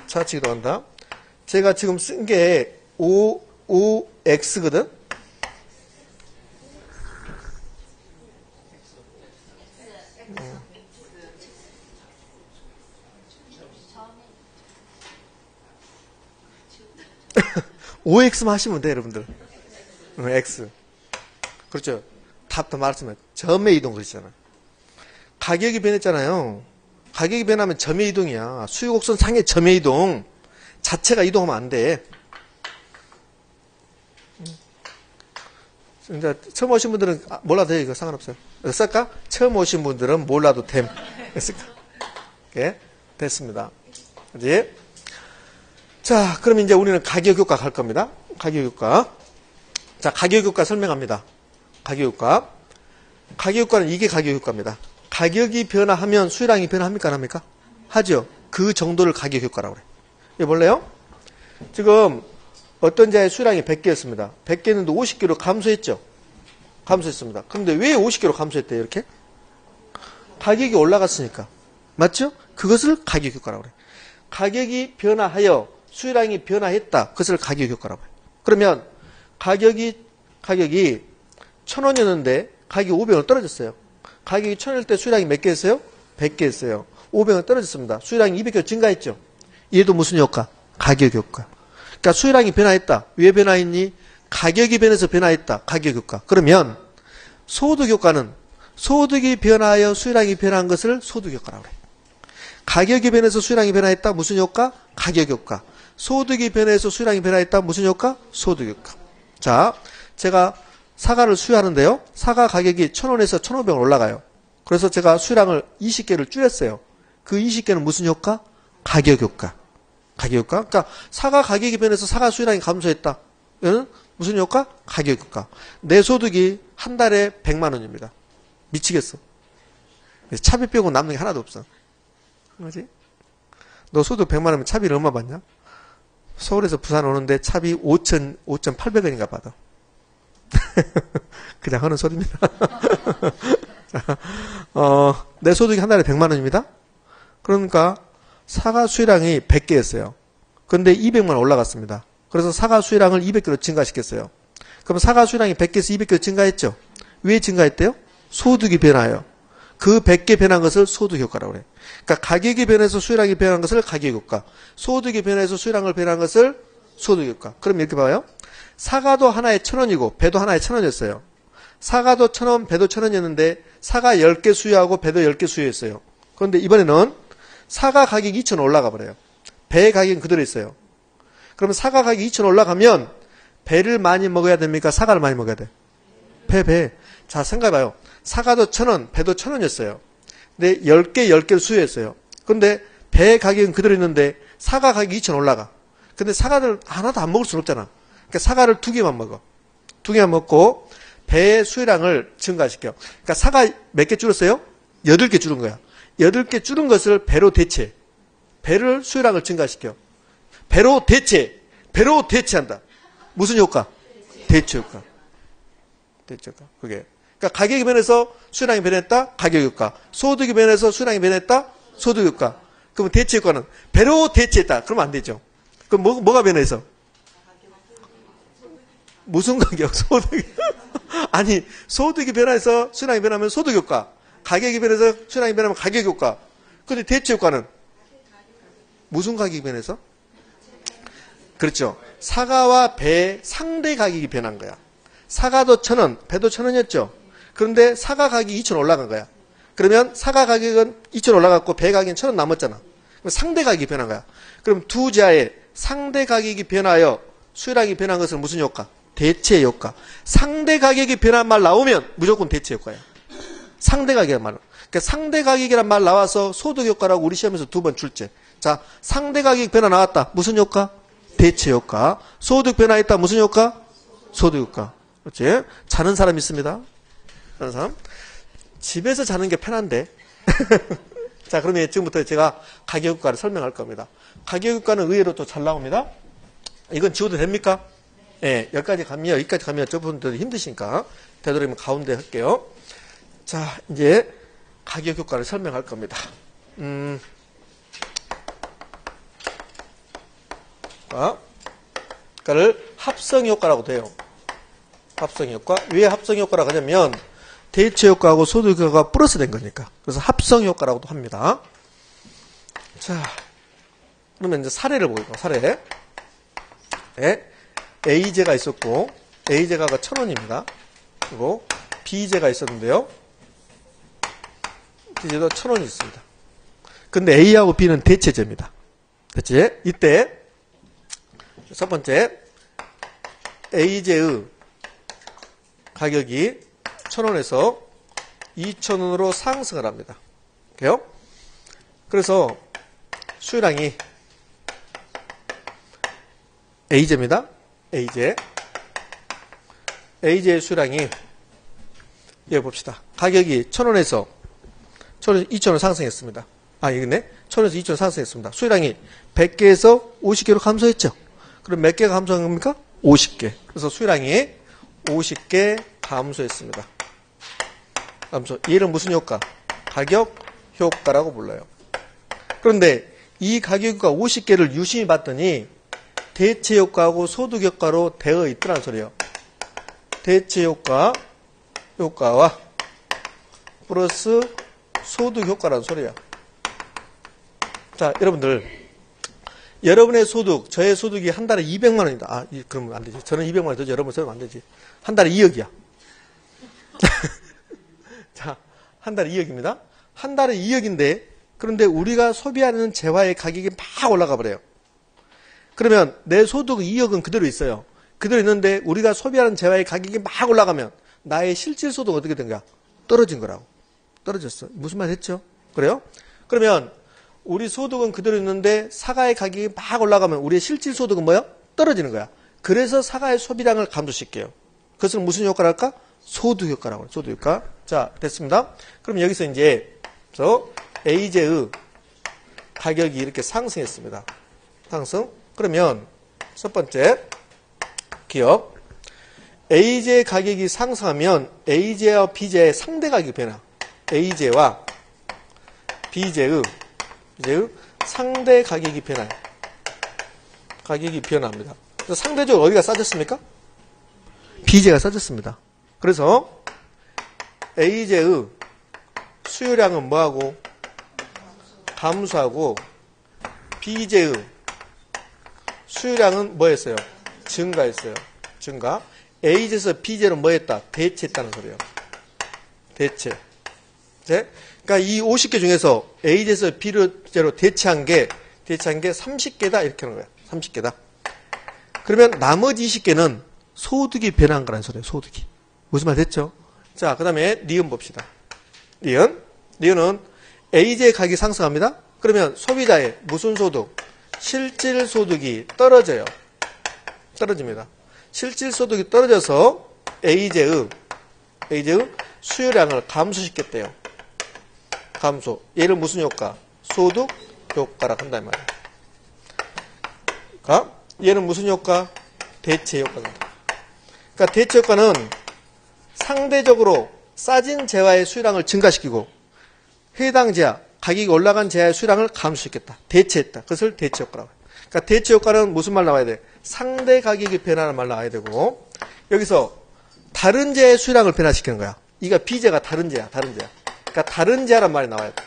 좌측 이동한다. 제가 지금 쓴 게 OX거든? OX만 하시면 돼, 여러분들. X. 그렇죠. 답도 말했지만 점의 이동 그러잖아. 가격이 변했잖아요. 가격이 변하면 점의 이동이야. 수요곡선 상의 점의 이동 자체가 이동하면 안 돼. 이제 처음 오신 분들은 몰라도 돼요. 이거 상관없어요. 쓸까? 처음 오신 분들은 몰라도 됨. 쓸까? 예? 됐습니다. 그지? 자, 그럼 이제 우리는 가격 효과 갈 겁니다. 가격 효과. 자, 가격 효과 설명합니다. 가격 효과. 가격 효과는 이게 가격 효과입니다. 가격이 변화하면 수요량이 변화합니까? 안 합니까? 하죠. 그 정도를 가격 효과라고 그래요. 이거 볼래요? 지금 어떤 자의 수요량이 100개였습니다. 100개였는데 50개로 감소했죠? 감소했습니다. 그런데 왜 50개로 감소했대요? 이렇게? 가격이 올라갔으니까. 맞죠? 그것을 가격 효과라고 그래요. 가격이 변화하여 수요량이 변화했다. 그것을 가격 효과라고 해요. 그러면 가격이 1,000원이었는데 가격이 500원 떨어졌어요. 가격이 1,000원일 때 수요량이 몇 개 했어요? 100개 했어요. 500원 떨어졌습니다. 수요량이 200개 증가했죠? 얘도 무슨 효과? 가격 효과. 그러니까 수요량이 변화했다. 왜 변화했니? 가격이 변해서 변화했다. 가격 효과. 그러면 소득 효과는 소득이 변화하여 수요량이 변화한 것을 소득 효과라고 그래요. 가격이 변해서 수요량이 변화했다. 무슨 효과? 가격 효과. 소득이 변해서 수요량이 변화했다. 무슨 효과? 소득 효과. 자, 제가 사과를 수유하는데요. 사과 가격이 1,000원에서 1,500원 올라가요. 그래서 제가 수요량을 20개를 줄였어요. 그 20개는 무슨 효과? 가격 효과. 가격 효과. 그러니까 사과 가격이 변해서 사과 수요량이 감소했다. 이거는 무슨 효과? 가격 효과. 내 소득이 한 달에 100만 원입니다. 미치겠어. 차비 빼고 남는 게 하나도 없어. 뭐지? 너 소득 100만 원이면 차비를 얼마 받냐? 서울에서 부산 오는데 차비 5,800원인가 받아. 그냥 하는 소리입니다. 내 소득이 한 달에 100만 원입니다. 그러니까 사과 수요량이 100개였어요. 그런데 200만 원 올라갔습니다. 그래서 사과 수요량을 200개로 증가시켰어요. 그럼 사과 수요량이 100개에서 200개로 증가했죠? 왜 증가했대요? 소득이 변화해요. 그 100개 변한 것을 소득 효과라고 그래요. 그러니까 가격이 변해서 수요량이 변한 것을 가격 효과, 소득이 변해서 수요량을 변한 것을 소득 효과. 그럼 이렇게 봐요. 사과도 하나에 1,000원이고 배도 하나에 1,000원이었어요. 사과도 1,000원, 배도 1,000원이었는데 사과 10개 수요하고 배도 10개 수요했어요. 그런데 이번에는 사과 가격이 2,000원 올라가 버려요. 배 가격은 그대로 있어요. 그러면 사과 가격이 2,000원 올라가면 배를 많이 먹어야 됩니까? 사과를 많이 먹어야 돼? 배. 자, 생각해봐요. 사과도 1,000원, 배도 1,000원이었어요. 근데 10개를 수요했어요. 근데 배 가격은 그대로 있는데 사과 가격이 2,000원 올라가. 근데 사과를 하나도 안 먹을 수는 없잖아. 그러니까 사과를 2개만 먹어. 2개만 먹고 배의 수요량을 증가시켜. 그러니까 사과 몇 개 줄었어요? 8개 줄은 거야. 8개 줄은 것을 배로 대체. 배를 수요량을 증가시켜. 배로 대체한다. 무슨 효과? 대체 효과. 그게. 그러니까 가격이 변해서 수요량이 변했다. 가격 효과. 소득이 변해서 수요량이 변했다. 소득 효과. 그러면 대체 효과는 배로 대체했다. 그러면 안 되죠. 그럼 뭐가 변해서? 무슨 가격? 소득이. 아니, 소득이 변해서 수요량이 변하면 소득 효과. 가격이 변해서 수요량이 변하면 가격 효과. 근데 대체 효과는? 무슨 가격이 변해서? 그렇죠. 사과와 배의 상대 가격이 변한 거야. 사과도 1,000원, 배도 1,000원이었죠. 그런데 사과 가격이 2,000원 올라간 거야. 그러면 사과 가격은 2,000원 올라갔고 배 가격은 1,000원 남았잖아. 그럼 상대 가격이 변한 거야. 그럼 두 자의 상대 가격이 변하여 수요량이 변한 것은 무슨 효과? 대체 효과. 상대 가격이 변한 말 나오면 무조건 대체 효과야. 상대 가격이란 말. 그러니까 상대 가격이란 말 나와서 소득 효과라고 우리 시험에서 2번 출제. 자, 상대 가격 변화 나왔다. 무슨 효과? 대체 효과. 소득 변화했다. 무슨 효과? 소득 효과. 그렇지? 자는 사람 있습니다. 자는 사람. 집에서 자는 게 편한데. 자, 그러면 지금부터 제가 가격 효과를 설명할 겁니다. 가격 효과는 의외로 또 잘 나옵니다. 이건 지워도 됩니까? 예, 여기까지 가면 저분들 힘드시니까 되도록이면 가운데 할게요. 자, 이제 가격 효과를 설명할 겁니다. 그러니까를 합성 효과라고 돼요. 합성 효과. 왜 합성 효과라고 하냐면 대체 효과하고 소득 효과가 플러스 된 거니까. 그래서 합성 효과라고도 합니다. 자, 그러면 이제 사례를 보겠습니다. 사례. 예. A제가 있었고, A제가 1,000원입니다. 그리고 B제가 있었는데요. B제도 1,000원이 있습니다. 근데 A하고 B는 대체제입니다. 대체. 이때, 첫 번째, A제의 가격이 1,000원에서 2,000원으로 상승을 합니다. 그래요? 그래서 수요량이 A제입니다. A제. A제의 수요량이, 여기 봅시다. 가격이 1,000원에서 2,000원 상승했습니다. 아, 이거네. 1,000원에서 2,000원 상승했습니다. 수요량이 100개에서 50개로 감소했죠. 그럼 몇 개가 감소한 겁니까? 50개. 그래서 수요량이 50개 감소했습니다. 감소. 얘는 무슨 효과? 가격 효과라고 불러요. 그런데 이 가격 효과 50개를 유심히 봤더니 대체 효과하고 소득 효과로 되어 있더라는 소리예요. 대체 효과와 플러스 소득 효과라는 소리야. 자, 여러분들, 여러분의 소득, 저의 소득이 한 달에 200만 원이다. 아, 그러면 안 되지. 저는 200만 원 되죠. 여러분 저는 안 되지. 한 달에 2억이야. 자, 한 달에 2억입니다. 한 달에 2억인데, 그런데 우리가 소비하는 재화의 가격이 막 올라가 버려요. 그러면 내 소득 2억은 그대로 있어요. 그대로 있는데 우리가 소비하는 재화의 가격이 막 올라가면 나의 실질 소득은 어떻게 된 거야? 떨어진 거라고. 떨어졌어. 무슨 말 했죠? 그래요? 그러면 우리 소득은 그대로 있는데 사과의 가격이 막 올라가면 우리의 실질 소득은 뭐야? 떨어지는 거야. 그래서 사과의 소비량을 감소시켜요. 그것은 무슨 효과를 할까? 소득 효과라고 해요. 소득 효과. 자, 됐습니다. 그럼 여기서 이제 A제의 가격이 이렇게 상승했습니다. 상승. 그러면 첫 번째 기억. A제의 가격이 상승하면 A제와 B제의 상대 가격이 변화. A제와 B제의 상대 가격이 변화요. 가격이 변화합니다. 그래서 상대적으로 어디가 싸졌습니까? B제가 싸졌습니다. 그래서 A제의 수요량은 뭐하고? 감소하고 B제의 수요량은 뭐했어요? 증가했어요. 증가. A제에서 B제는 뭐했다? 대체했다는 소리예요. 대체. 네? 그러니까 이 50개 중에서 A제에서 B제로 대체한 게 30개다 이렇게 하는 거예요. 30개다. 그러면 나머지 20개는 소득이 변한 거라는 소리예요. 소득이. 무슨 말 됐죠? 자, 그 다음에 니은 봅시다. 니은은 A제의 가격이 상승합니다. 그러면 소비자의 무슨 소득? 실질 소득이 떨어져요. 떨어집니다. 실질 소득이 떨어져서 A제의 수요량을 감소시켰대요. 감소. 얘를 무슨 효과? 소득 효과라고 한단 말이에요. 그러니까 얘는 무슨 효과? 대체 효과입니다. 그러니까 대체 효과는 상대적으로 싸진 재화의 수요량을 증가시키고 해당 재화, 가격이 올라간 재화의 수요량을 감소시켰다. 대체했다. 그것을 대체 효과라고 해요. 그러니까 대체 효과는 무슨 말 나와야 돼? 상대 가격이 변하는 말 나와야 되고 여기서 다른 재화의 수요량을 변화시키는 거야. 이가 B재가 다른 재화, 그러니까 다른 재화란 말이 나와야 돼.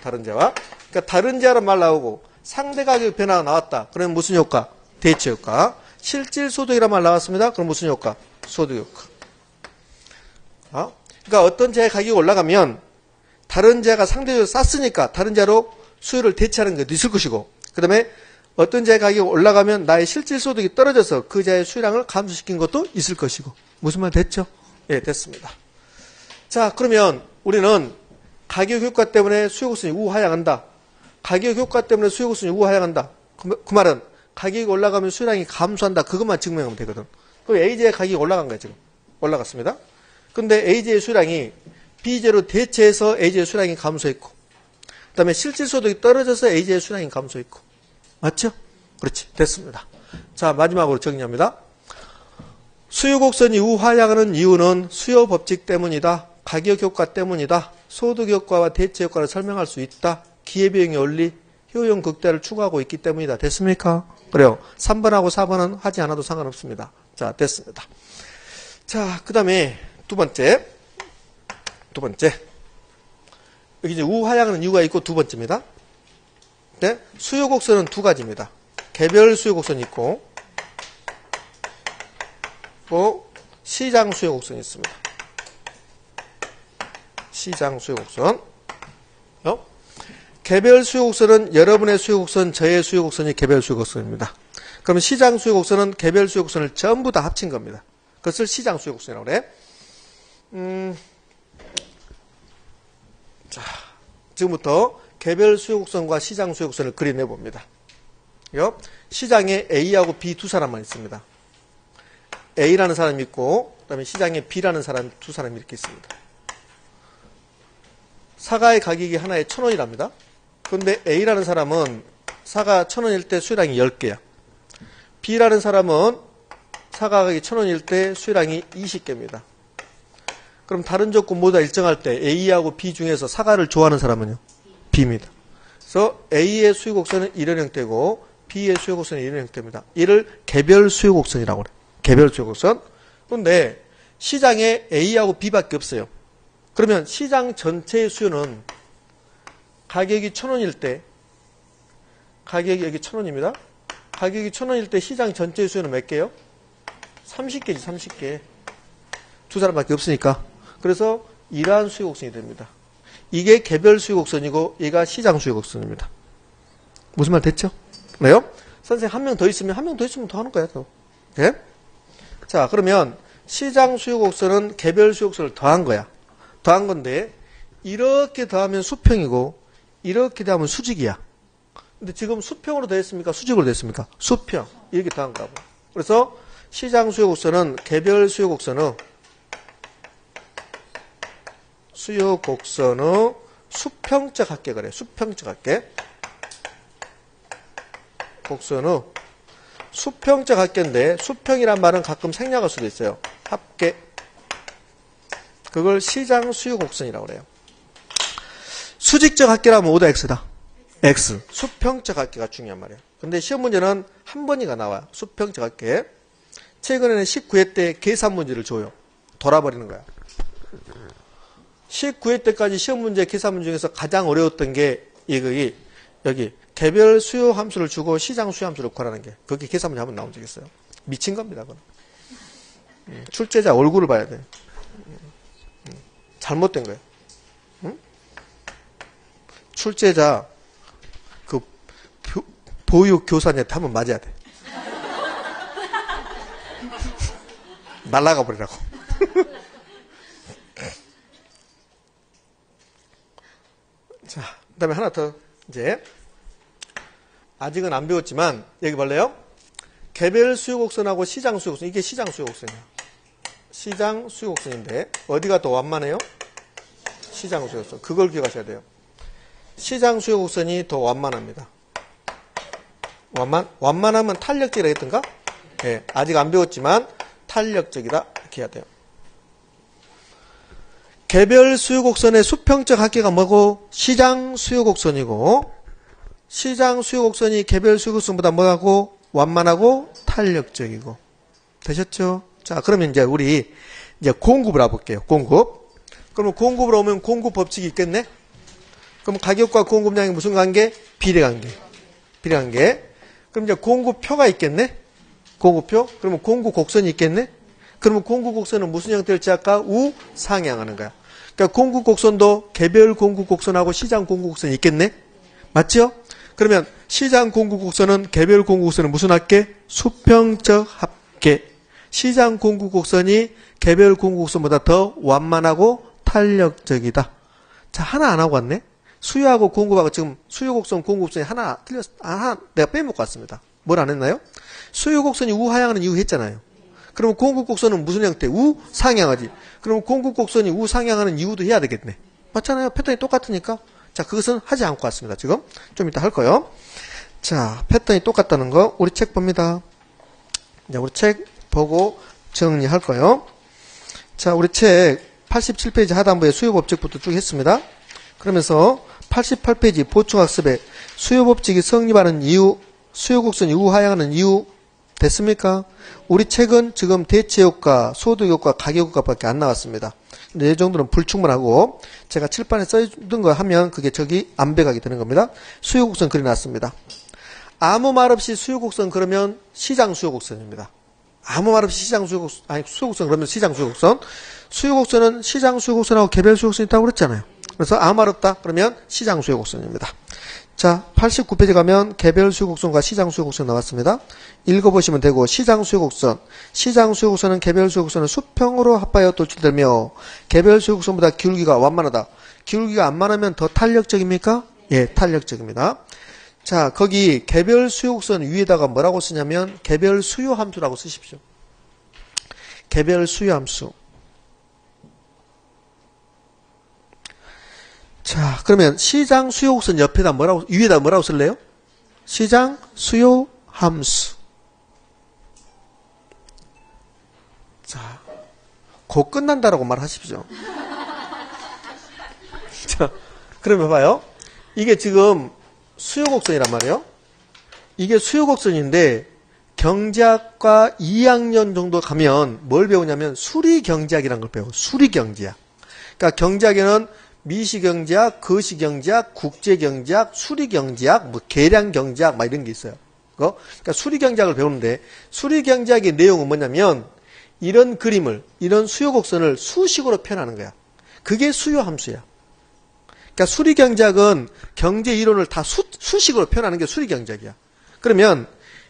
다른 재화. 그러니까 다른 재화란 말 나오고 상대 가격 변화가 나왔다. 그러면 무슨 효과? 대체 효과. 실질 소득이란 말 나왔습니다. 그럼 무슨 효과? 소득 효과. 그러니까 어떤 재화의 가격이 올라가면 다른 재화가 상대적으로 쌌으니까 다른 재화로 수요를 대체하는 것도 있을 것이고 그 다음에 어떤 재화의 가격이 올라가면 나의 실질 소득이 떨어져서 그 재화의 수요량을 감소시킨 것도 있을 것이고 무슨 말 됐죠? 예, 됐습니다. 자, 그러면 우리는 가격 효과 때문에 수요 곡선이 우하향한다. 가격 효과 때문에 수요 곡선이 우하향한다. 그 말은 가격이 올라가면 수요량이 감소한다. 그것만 증명하면 되거든. 그럼 A제의 가격이 올라간 거예요, 지금. 올라갔습니다. 근데 A제의 수요량이 B제로 대체해서 A제의 수요량이 감소했고 그 다음에 실질 소득이 떨어져서 A제의 수요량이 감소했고 맞죠? 그렇지. 됐습니다. 자, 마지막으로 정리합니다. 수요 곡선이 우하향하는 이유는 수요 법칙 때문이다. 가격 효과 때문이다. 소득 효과와 대체 효과를 설명할 수 있다. 기회비용의 원리, 효용 극대화를 추구하고 있기 때문이다. 됐습니까? 그래요. 3번하고 4번은 하지 않아도 상관없습니다. 자, 됐습니다. 자, 그 다음에 두 번째. 여기 이제 우하향하는 이유가 있고 두 번째입니다. 네? 수요 곡선은 두 가지입니다. 개별 수요 곡선이 있고 있고 시장 수요 곡선이 있습니다. 시장 수요 곡선. 개별 수요 곡선은 여러분의 수요 곡선, 저의 수요 곡선이 개별 수요 곡선입니다. 그러면 시장 수요 곡선은 개별 수요 곡선을 전부 다 합친 겁니다. 그것을 시장 수요 곡선이라고 그래. 자, 지금부터 개별 수요 곡선과 시장 수요 곡선을 그려내 봅니다. 시장에 A하고 B 두 사람만 있습니다. A라는 사람이 있고 그다음에 시장에 B라는 사람 두 사람이 이렇게 있습니다. 사과의 가격이 하나에 1,000원이랍니다. 그런데 A라는 사람은 사과 1,000원일 때 수요량이 10개야. B라는 사람은 사과 가격이 1,000원일 때 수요량이 20개입니다. 그럼 다른 조건 모두 다 일정할 때 A하고 B 중에서 사과를 좋아하는 사람은요? B입니다. 그래서 A의 수요 곡선은 이런 형태고 B의 수요 곡선은 이런 형태입니다. 이를 개별 수요 곡선이라고 그래요. 개별 수요 곡선. 그런데 시장에 A하고 B밖에 없어요. 그러면 시장 전체의 수요는 가격이 1,000원일 때, 가격이 여기 1,000원입니다. 가격이 1,000원일 때 시장 전체의 수요는 몇 개요? 30개지, 30개. 두 사람밖에 없으니까. 그래서 이러한 수요 곡선이 됩니다. 이게 개별 수요 곡선이고 얘가 시장 수요 곡선입니다. 무슨 말 됐죠? 네요? 선생님 한 명 더 있으면 더 하는 거야, 또. 네? 자, 그러면 시장 수요 곡선은 개별 수요 곡선을 더한 거야. 더한 건데 이렇게 더하면 수평이고 이렇게 더하면 수직이야. 근데 지금 수평으로 되었습니까? 수직으로 되었습니까? 수평. 이렇게 더한 거고. 그래서 시장 수요 곡선은 개별 수요 곡선의 수평적 합계 그래. 수평적 합계. 곡선의 수평적 합계인데 수평이란 말은 가끔 생략할 수도 있어요. 합계. 그걸 시장 수요 곡선이라고 그래요. 수직적 합계라면 모두 X다. X. 수평적 합계가 중요한 말이에요. 근데 시험 문제는 한 번이가 나와요. 수평적 합계. 최근에는 19회 때 계산 문제를 줘요. 돌아버리는 거야. 19회 때까지 시험 문제, 계산 문제 중에서 가장 어려웠던 게 여기 개별 수요 함수를 주고 시장 수요 함수를 구하라는 게 거기 계산 문제 한번 나온 적 있어요. 미친 겁니다. 그건. 출제자 얼굴을 봐야 돼. 잘못된 거예요. 응? 출제자 그 보육 교사한테 한번 맞아야 돼. 날라가 버리라고. 자, 그다음에 하나 더 이제 아직은 안 배웠지만 여기 볼래요? 개별 수요 곡선하고 시장 수요 곡선. 이게 시장 수요 곡선이야. 시장 수요 곡선인데 어디가 더 완만해요? 시장 수요 곡선. 그걸 기억하셔야 돼요. 시장 수요 곡선이 더 완만합니다. 완만하면 탄력적이라 했던가? 네, 아직 안 배웠지만 탄력적이다 이렇게 해야 돼요. 개별 수요 곡선의 수평적 합계가 뭐고? 시장 수요 곡선이고 시장 수요 곡선이 개별 수요 곡선보다 뭐하고? 완만하고 탄력적이고. 되셨죠? 자, 그러면 이제 우리 이제 공급을 해볼게요. 공급. 그러면 공급을 오면 공급 법칙이 있겠네? 그럼 가격과 공급량이 무슨 관계? 비례 관계. 비례 관계. 그럼 이제 공급표가 있겠네? 공급표. 그러면 공급 곡선이 있겠네? 그러면 공급 곡선은 무슨 형태일지 아까 우상향하는 거야. 그러니까 공급 곡선도 개별 공급 곡선하고 시장 공급 곡선이 있겠네? 맞죠? 그러면 시장 공급 곡선은 개별 공급 곡선은 무슨 합계? 수평적 합계. 시장 공급 곡선이 개별 공급 곡선보다 더 완만하고 탄력적이다. 자, 하나 안 하고 왔네? 수요하고 공급하고 지금 수요 곡선, 공급 곡선이 하나 내가 빼먹고 왔습니다. 뭘 안 했나요? 수요 곡선이 우하향하는 이유 했잖아요. 그러면 공급 곡선은 무슨 형태? 우상향하지. 그러면 공급 곡선이 우상향하는 이유도 해야 되겠네. 맞잖아요. 패턴이 똑같으니까. 자, 그것은 하지 않고 왔습니다. 지금 좀 이따 할 거예요. 자, 패턴이 똑같다는 거 우리 책 봅니다. 이제 우리 책 보고 정리할 거예요. 자, 우리 책 87페이지 하단부에 수요법칙부터 쭉 했습니다. 그러면서 88페이지 보충학습에 수요법칙이 성립하는 이유, 수요곡선이 우하향하는 이유 됐습니까? 우리 책은 지금 대체효과, 소득효과, 가격효과밖에 안 나왔습니다. 근데 이 정도는 불충분하고 제가 칠판에 써둔 거 하면 그게 저기 암백하게 되는 겁니다. 수요곡선 그려놨습니다. 아무 말 없이 수요곡선 그러면 시장 수요곡선입니다. 아무 말 없이 시장 수요곡선, 아니 수요곡선 그러면 시장 수요곡선. 수요곡선은 시장 수요곡선하고 개별 수요곡선이 있다고 그랬잖아요. 그래서 아무 말 없다 그러면 시장 수요곡선입니다. 자, 89페이지 가면 개별 수요곡선과 시장 수요곡선 나왔습니다. 읽어보시면 되고, 시장 수요곡선. 시장 수요곡선은 개별 수요곡선을 수평으로 합하여 돌출되며 개별 수요곡선보다 기울기가 완만하다. 기울기가 안 많으면 더 탄력적입니까? 예, 탄력적입니다. 자, 거기 개별 수요곡선 위에다가 뭐라고 쓰냐면 개별 수요함수라고 쓰십시오. 개별 수요함수. 자, 그러면 시장 수요곡선 옆에다 위에다 뭐라고 쓸래요? 시장 수요함수. 자, 곧 끝난다라고 말하십시오. 자, 그러면 봐요. 이게 지금 수요곡선이란 말이에요. 이게 수요곡선인데 경제학과 2학년 정도 가면 뭘 배우냐면 수리경제학이라는 걸 배워. 수리경제학. 그러니까 경제학에는 미시경제학, 거시경제학, 국제경제학, 수리경제학, 뭐 계량경제학 막 이런 게 있어요. 그러니까 수리경제학을 배우는데 수리경제학의 내용은 뭐냐면 이런 그림을, 이런 수요곡선을 수식으로 표현하는 거야. 그게 수요함수야. 그러니까 수리경제학은 경제 이론을 다 수식으로 표현하는 게 수리경제학이야. 그러면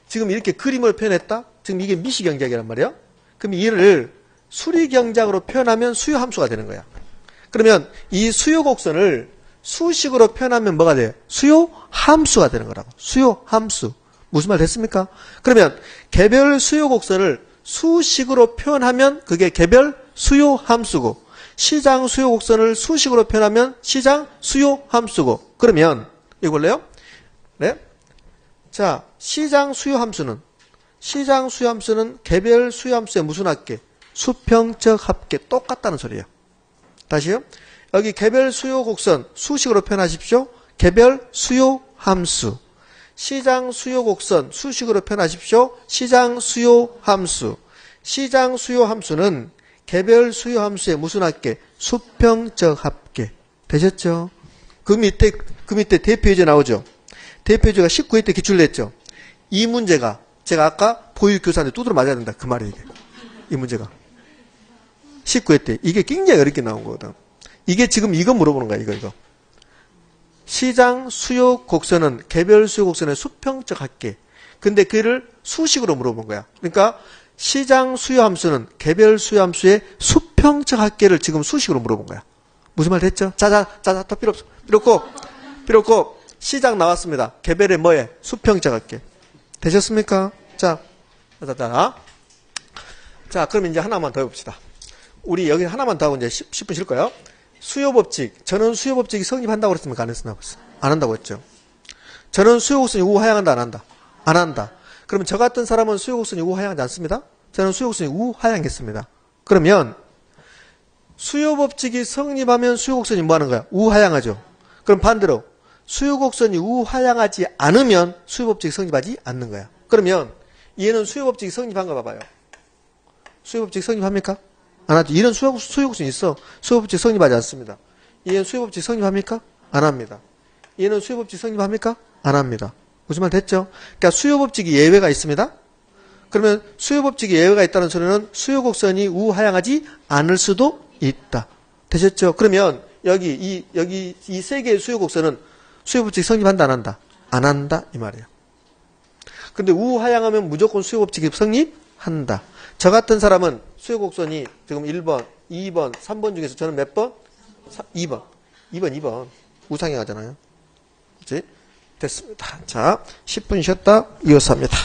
지금 이렇게 그림을 표현했다? 지금 이게 미시경제학이란 말이야. 그럼 이를 수리경제학으로 표현하면 수요함수가 되는 거야. 그러면 이 수요곡선을 수식으로 표현하면 뭐가 돼요? 수요함수가 되는 거라고. 수요함수. 무슨 말 됐습니까? 그러면 개별 수요곡선을 수식으로 표현하면 그게 개별 수요함수고, 시장 수요곡선을 수식으로 표현하면 시장 수요함수고. 그러면 이거 볼래요? 네. 자, 시장 수요함수는 개별 수요함수의 무슨 합계? 수평적 합계. 똑같다는 소리예요. 다시요. 여기 개별 수요곡선 수식으로 표현하십시오. 개별 수요함수. 시장 수요곡선 수식으로 표현하십시오. 시장 수요함수. 시장 수요함수는 개별 수요함수의 무슨 합계? 수평적 합계. 되셨죠? 그 밑에 대표예제 나오죠? 대표예제가 19회 때 기출냈죠? 이 문제가 제가 아까 보육교사한테 두드러 맞아야 된다. 그 말이에요. 이 문제가. 19회 때. 이게 굉장히 어렵게 나온 거거든. 이게 지금 이거 물어보는 거야. 이거. 시장 수요 곡선은 개별 수요 곡선의 수평적 합계. 근데 그를 수식으로 물어본 거야. 그러니까 시장 수요 함수는 개별 수요 함수의 수평적 합계를 지금 수식으로 물어본 거야. 무슨 말 됐죠? 더 필요 없어. 필요 없고 시장 나왔습니다. 개별의 뭐에? 수평적 합계. 되셨습니까? 자, 그럼 이제 하나만 더 해봅시다. 우리 여기 하나만 더 하고 이제 10분 쉴 거예요. 수요법칙. 저는 수요법칙이 성립한다고 그랬습니까? 안 했습니까? 안 한다고 했죠. 저는 수요곡선이 우하향한다, 안 한다? 안 한다. 그러면 저 같은 사람은 수요곡선이 우하향하지 않습니다? 저는 수요곡선이 우하향했습니다. 그러면 수요법칙이 성립하면 수요곡선이 뭐 하는 거야? 우하향하죠. 그럼 반대로 수요곡선이 우하향하지 않으면 수요법칙이 성립하지 않는 거야. 그러면 얘는 수요법칙이 성립한 거 봐봐요. 수요법칙 성립합니까? 안 하죠. 이런 수요곡선이 있어. 수요법칙 성립하지 않습니다. 얘는 수요법칙 성립합니까? 안 합니다. 얘는 수요법칙 성립합니까? 안 합니다. 무슨 말 됐죠? 그러니까 수요법칙이 예외가 있습니다. 그러면 수요법칙이 예외가 있다는 소리는 수요곡선이 우하향하지 않을 수도 있다. 되셨죠? 그러면 여기 이 세 개의 수요곡선은 수요법칙 성립한다, 안 한다? 안 한다 이 말이에요. 근데 우하향하면 무조건 수요법칙이 성립한다. 저 같은 사람은 수요곡선이 지금 1번, 2번, 3번 중에서 저는 몇 번? 2번. 우상향하잖아요. 그렇지? 됐습니다. 자, 10분 쉬었다 이어서 합니다.